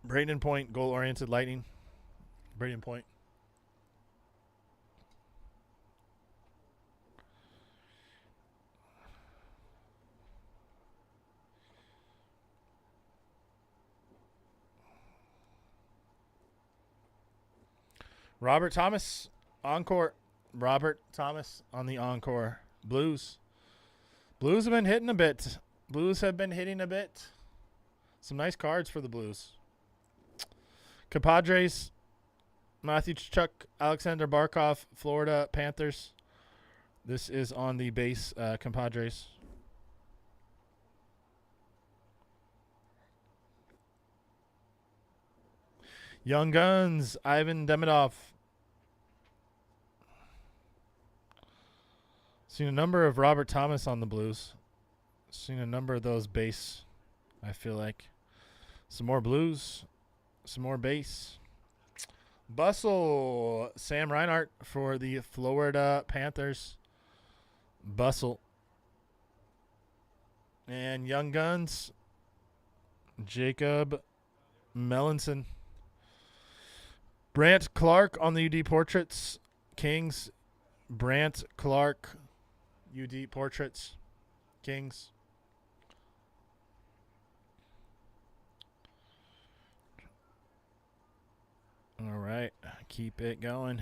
Braden Point, goal-oriented Lightning. Braden Point. Robert Thomas, Encore. Robert Thomas on the Encore. Blues. Blues have been hitting a bit. Blues have been hitting a bit. Some nice cards for the Blues. Compadres. Matthew Chuck, Alexander Barkov, Florida Panthers. This is on the base Compadres. Young Guns, Ivan Demidov. Seen a number of Robert Thomas on the Blues. Seen a number of those base, I feel like. Some more Blues. Some more base. Bustle. Sam Reinhart for the Florida Panthers. Bustle. And Young Guns. Jacob Melanson. Brant Clark on the UD Portraits. Kings. Brant Clark. UD Portraits. Kings. All right. Keep it going.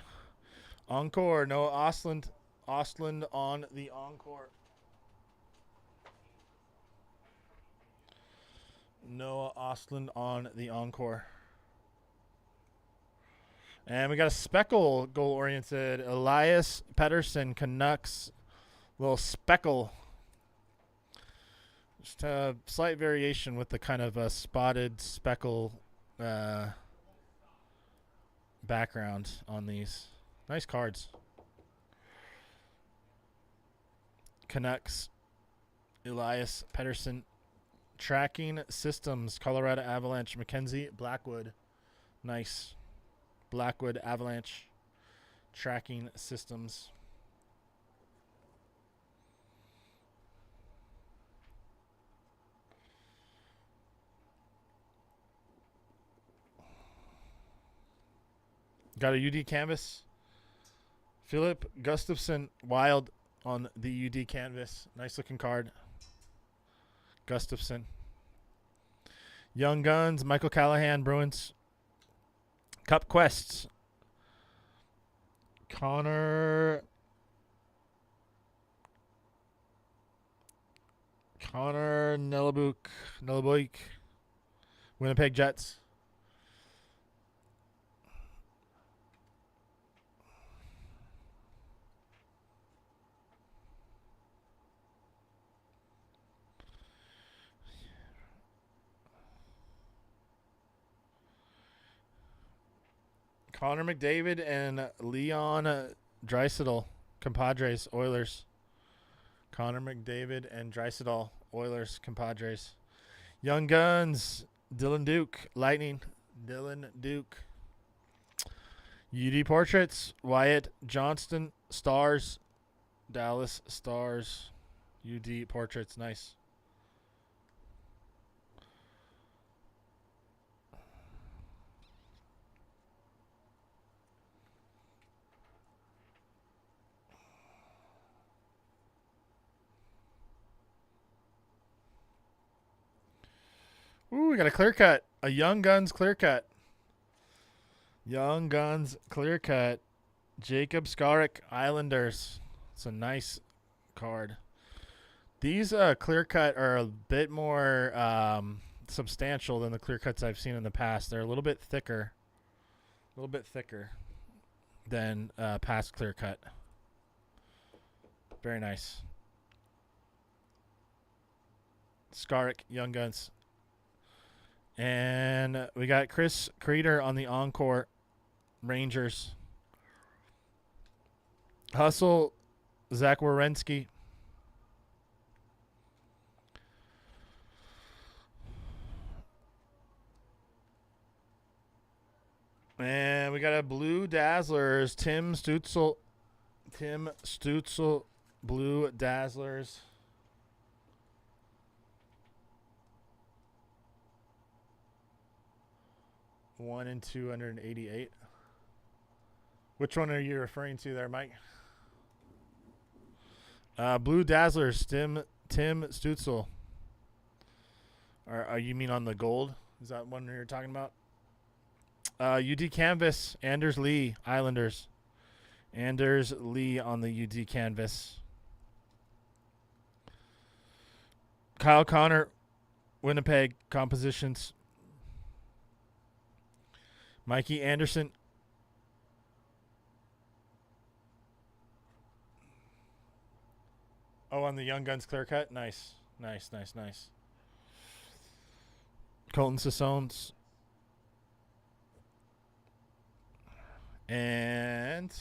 Encore. Noah Ostland. Ostland on the Encore. Noah Ostland on the Encore. And we got a speckle goal-oriented. Elias Pettersson, Canucks. Little speckle. Just a slight variation with the kind of spotted speckle background on these. Nice cards. Canucks. Elias Pettersson. Tracking Systems. Colorado Avalanche. Mackenzie Blackwood. Nice. Blackwood Avalanche. Tracking Systems. Got a UD canvas. Philip Gustafson Wild on the UD canvas. Nice looking card. Gustafson. Young Guns. Michael Callahan Bruins. Cup Quests. Connor Nelabuik. Winnipeg Jets. Connor McDavid and Leon Draisaitl, Compadres, Oilers. Connor McDavid and Draisaitl, Oilers, Compadres. Young Guns, Dylan Duke, Lightning, Dylan Duke. UD Portraits, Wyatt Johnston, Stars, Dallas Stars. UD Portraits, nice. Ooh, we got a clear cut. A Young Guns clear cut. Young Guns clear cut. Jacob Skarek, Islanders. It's a nice card. These clear cut are a bit more substantial than the clear cuts I've seen in the past. They're a little bit thicker. Than past clear cut. Very nice. Skarek, Young Guns. And we got Chris Kreider on the Encore, Rangers. Hustle, Zach Werenski. And we got a Blue Dazzlers, Tim Stutzel, Blue Dazzlers. One in 288. Which one are you referring to there, Mike? Blue Dazzlers, Tim Stutzel. Or you mean on the gold? Is that one you're talking about? UD Canvas, Anders Lee, Islanders. Anders Lee on the UD canvas. Kyle Connor, Winnipeg compositions. Mikey Anderson. Oh, on the Young Guns clear cut. Nice. Colton Sissones. And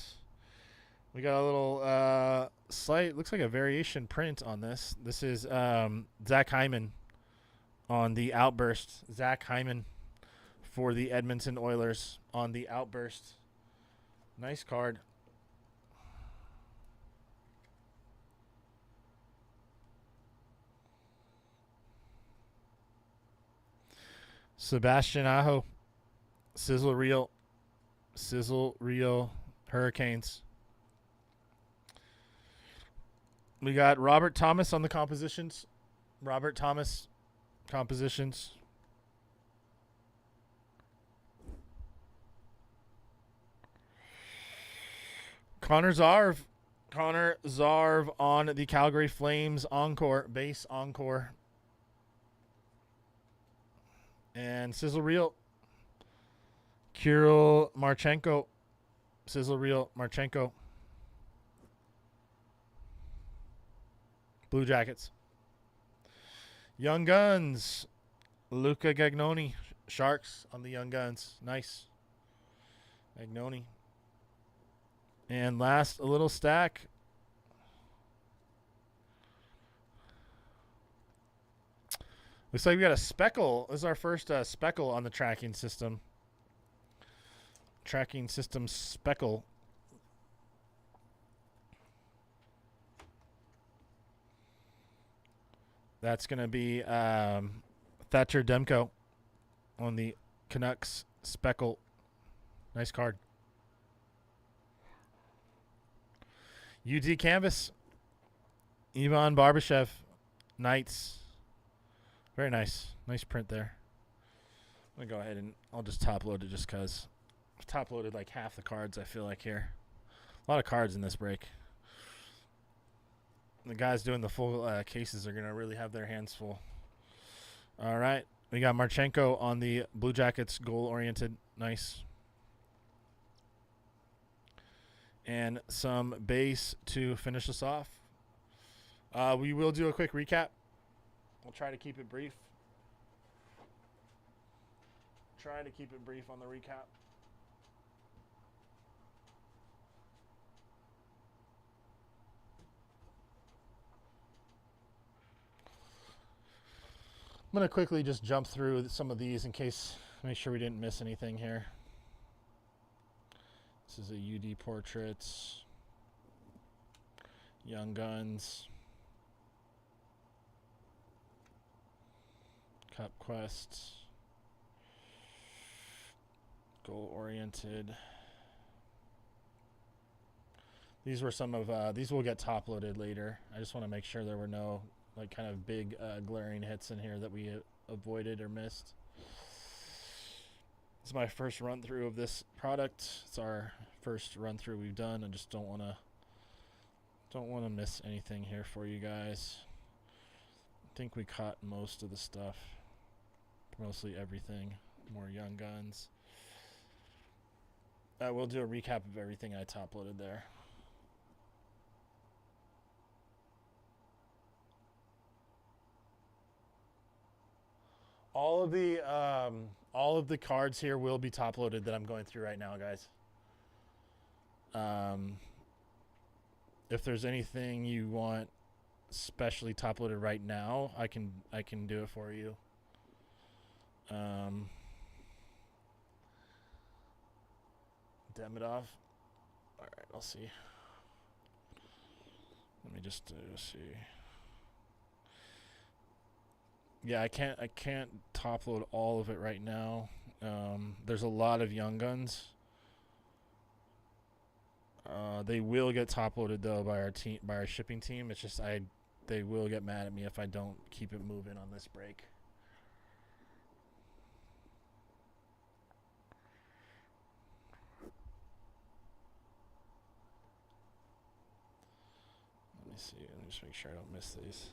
we got a little slight, looks like a variation print on this. This is Zach Hyman on the Outburst. Zach Hyman for the Edmonton Oilers on the Outburst. Nice card. Sebastian Aho. Sizzle Reel Hurricanes. We got Robert Thomas on the compositions. Robert Thomas compositions. Connor Zarv on the Calgary Flames Encore, base Encore. And Sizzle Reel. Kirill Marchenko. Sizzle Reel Marchenko. Blue Jackets. Young Guns. Luca Gagnoni. Sharks on the Young Guns. Nice. Gagnoni. And last, a little stack. Looks like we got a speckle. This is our first speckle on the tracking system. Tracking system speckle. That's going to be Thatcher Demko on the Canucks speckle. Nice card. UD Canvas. Ivan Barbashev. Knights. Very nice. Nice print there. I'm going to go ahead and I'll just top load it just because. I've top loaded like half the cards I feel like here. A lot of cards in this break. The guys doing the full cases are going to really have their hands full. All right. We got Marchenko on the Blue Jackets goal-oriented. Nice. And some base to finish us off. We will do a quick recap. We'll try to keep it brief. Try to keep it brief on the recap. I'm going to quickly just jump through some of these in case, make sure we didn't miss anything here. This is a UD Portraits. Young Guns. Cup Quest. Goal Oriented. These were some of, these will get top loaded later. I just want to make sure there were no like kind of big glaring hits in here that we avoided or missed. It's my first run through of this product. It's our first run through we've done. I just don't want to miss anything here for you guys. I think we caught most of the stuff. Mostly everything. More Young Guns. We'll do a recap of everything I top loaded there. All of the cards here will be top loaded that I'm going through right now, guys. If there's anything you want specially top loaded right now, I can do it for you. Demidov. All right, I'll see. Let me just see. Yeah, I can't top load all of it right now. There's a lot of Young Guns. They will get top loaded though by our team, by our shipping team. It's just they will get mad at me if I don't keep it moving on this break. see. Let me just make sure I don't miss these.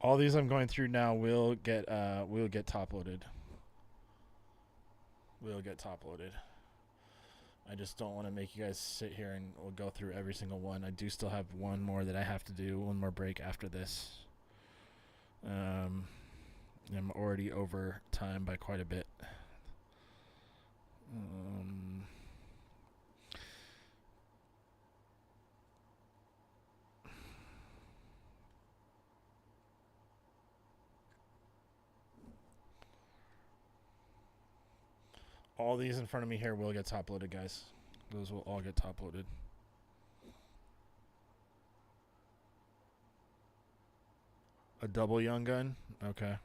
All these I'm going through now will get top loaded. Will get top loaded. I just don't want to make you guys sit here and we'll go through every single one. I do still have one more that I have to do, one more break after this. I'm already over time by quite a bit. All these in front of me here will get top loaded, guys. Those will all get top loaded. A double young gun? Okay.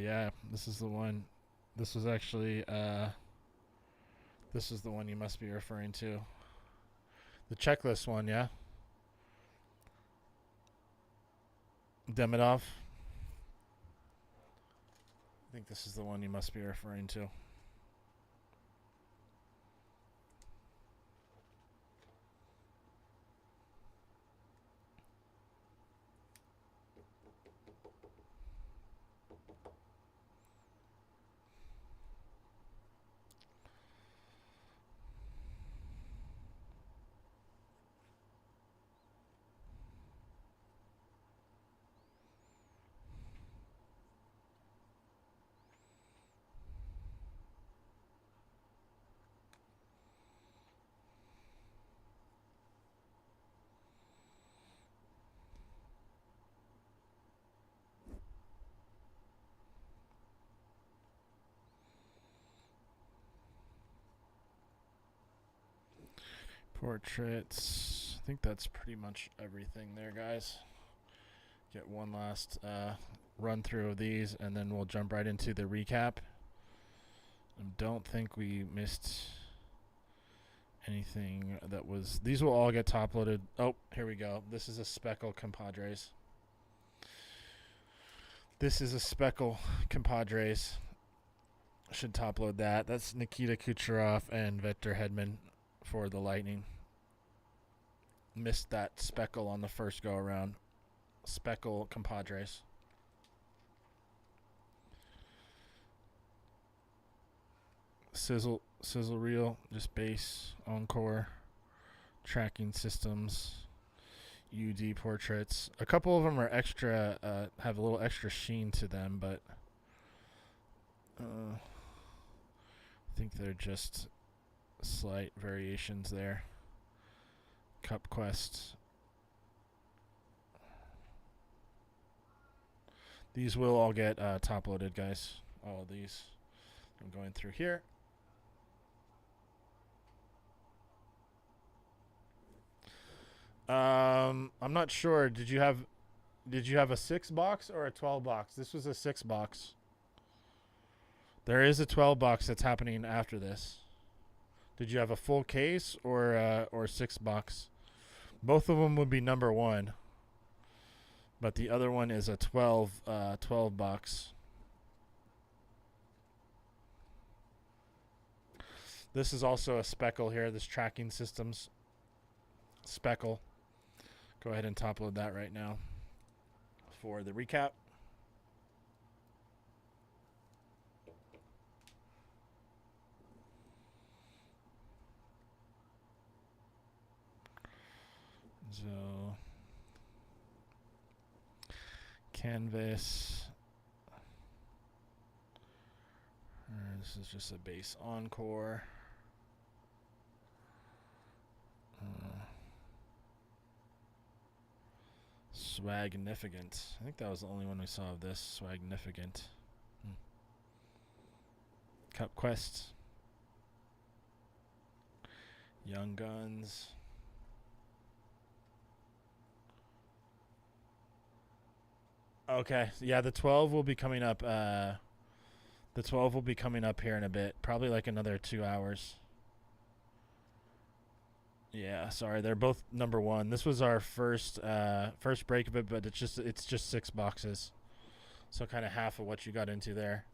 Yeah, this is the one. This was actually, this is the one you must be referring to. The checklist one, yeah? Demidov. I think this is the one you must be referring to. Portraits. I think that's pretty much everything there, guys. Get one last run through of these, and then we'll jump right into the recap. I don't think we missed anything that was... These will all get top loaded. Oh, here we go. This is a Speckle Compadres. This is a Speckle Compadres. Should top load that. That's Nikita Kucherov and Victor Hedman for the Lightning. Missed that Speckle on the first go around. Speckle Compadres. Sizzle reel, just base, encore, tracking systems, UD portraits. A couple of them are extra, have a little extra sheen to them, but I think they're just slight variations there. Cup Quest. These will all get top loaded, guys. All of these. I'm going through here. I'm not sure. Did you have a 6 box or a 12 box? This was a 6 box. There is a 12 box that's happening after this. Did you have a full case or 6 box? Both of them would be number 1. But the other one is a 12 box. This is also a Speckle here, this tracking systems Speckle. Go ahead and top load that right now. for the recap. So, canvas. This is just a base encore. Swagnificant. I think that was the only one we saw of this. Swagnificant. Cup Quest. Young Guns. Okay, yeah, the 12 will be coming up. The 12 will be coming up here in a bit, probably like another 2 hours. Yeah, sorry, they're both number 1. This was our first break of it, but it's just 6 boxes, so kind of half of what you got into there.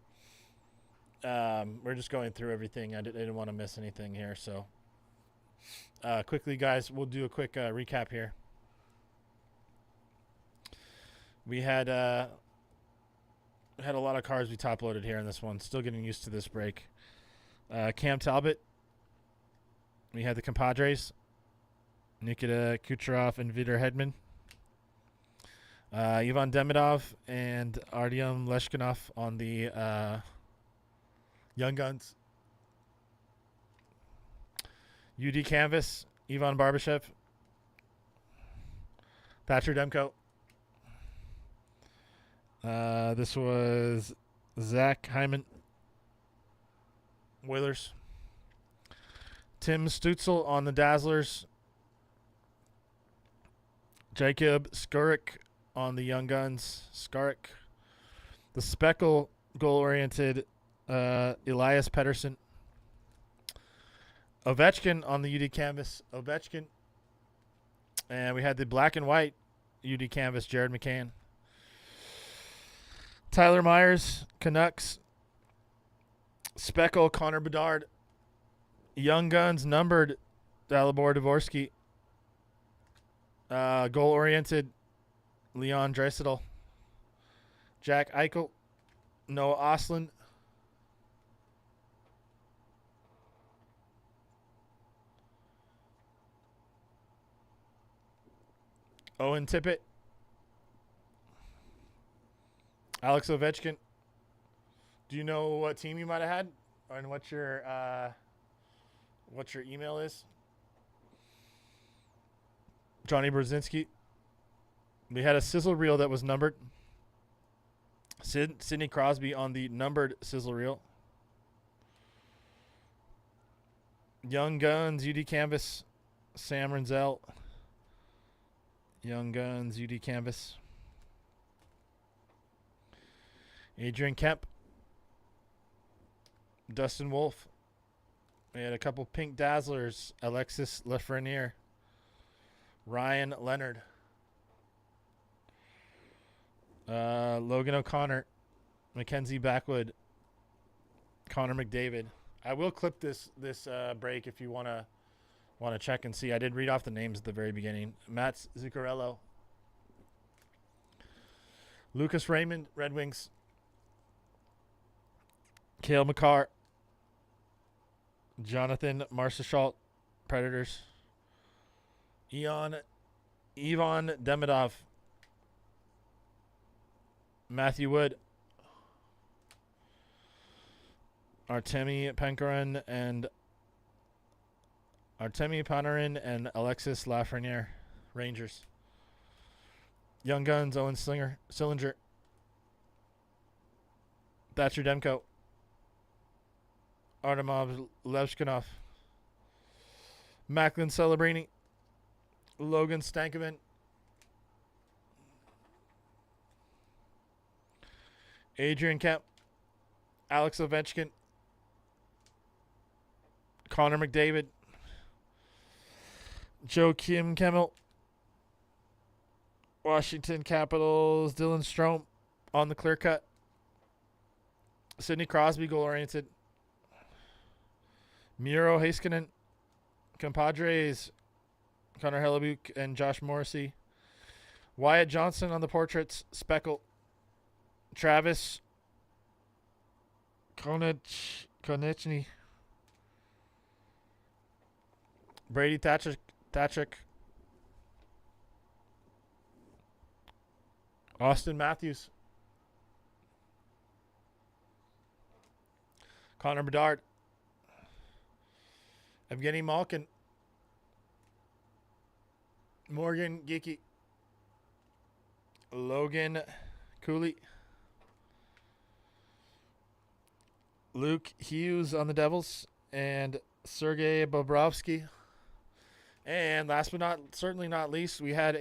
We're just going through everything. I didn't want to miss anything here, so quickly, guys, we'll do a quick recap here. We had a lot of cards we top loaded here in this one. Still getting used to this break. Cam Talbot. We had the Compadres. Nikita Kucherov and Vitor Hedman. Ivan Demidov and Artyom Leshkinov on the Young Guns. UD Canvas. Ivan Barbashev. Thatcher Demko. This was Zach Hyman. Oilers. Tim Stutzel on the Dazzlers. Jacob Skurik on the Young Guns. Skurik. The Speckle goal-oriented Elias Pettersson. Ovechkin on the UD Canvas. Ovechkin. And we had the black and white UD Canvas, Jared McCann. Tyler Myers, Canucks. Speckle, Connor Bedard. Young Guns, numbered, Dalibor Dvorsky. Goal-oriented, Leon Draisaitl. Jack Eichel. Noah Ostlund. Owen Tippett. Alex Ovechkin. Do you know what team you might have had, and what your email is? Johnny Brzezinski. We had a sizzle reel that was numbered. Sidney Crosby on the numbered sizzle reel. Young Guns, UD Canvas, Sam Renzel. Young Guns, UD Canvas. Adrian Kemp. Dustin Wolf. We had a couple pink Dazzlers. Alexis Lafreniere. Ryan Leonard. Logan O'Connor. Mackenzie Backwood. Connor McDavid. I will clip this break if you want to check and see. I did read off the names at the very beginning. Matt Zuccarello. Lucas Raymond, Red Wings. Cale Makar. Jonathan Marchessault, Predators. Ivan Demidov. Matthew Wood. Artemi Panarin and Alexis Lafreniere, Rangers. Young Guns, Owen Sillinger. Thatcher Demko. Artemov Levshkinov. Macklin Celebrini. Logan Stankoven. Adrian Kemp. Alex Ovechkin. Connor McDavid. Joakim Kemmel. Washington Capitals. Dylan Strome on the clear cut. Sidney Crosby, goal-oriented. Miro Heiskanen. Compadres. Connor Hellebuyck and Josh Morrissey. Wyatt Johnson on the portraits. Speckle. Travis Konechny. Brady Thatchik. Austin Matthews. Connor Bedard. Evgeny Malkin. Morgan Geeky. Logan Cooley. Luke Hughes on the Devils. And Sergei Bobrovsky. And last but certainly not least, we had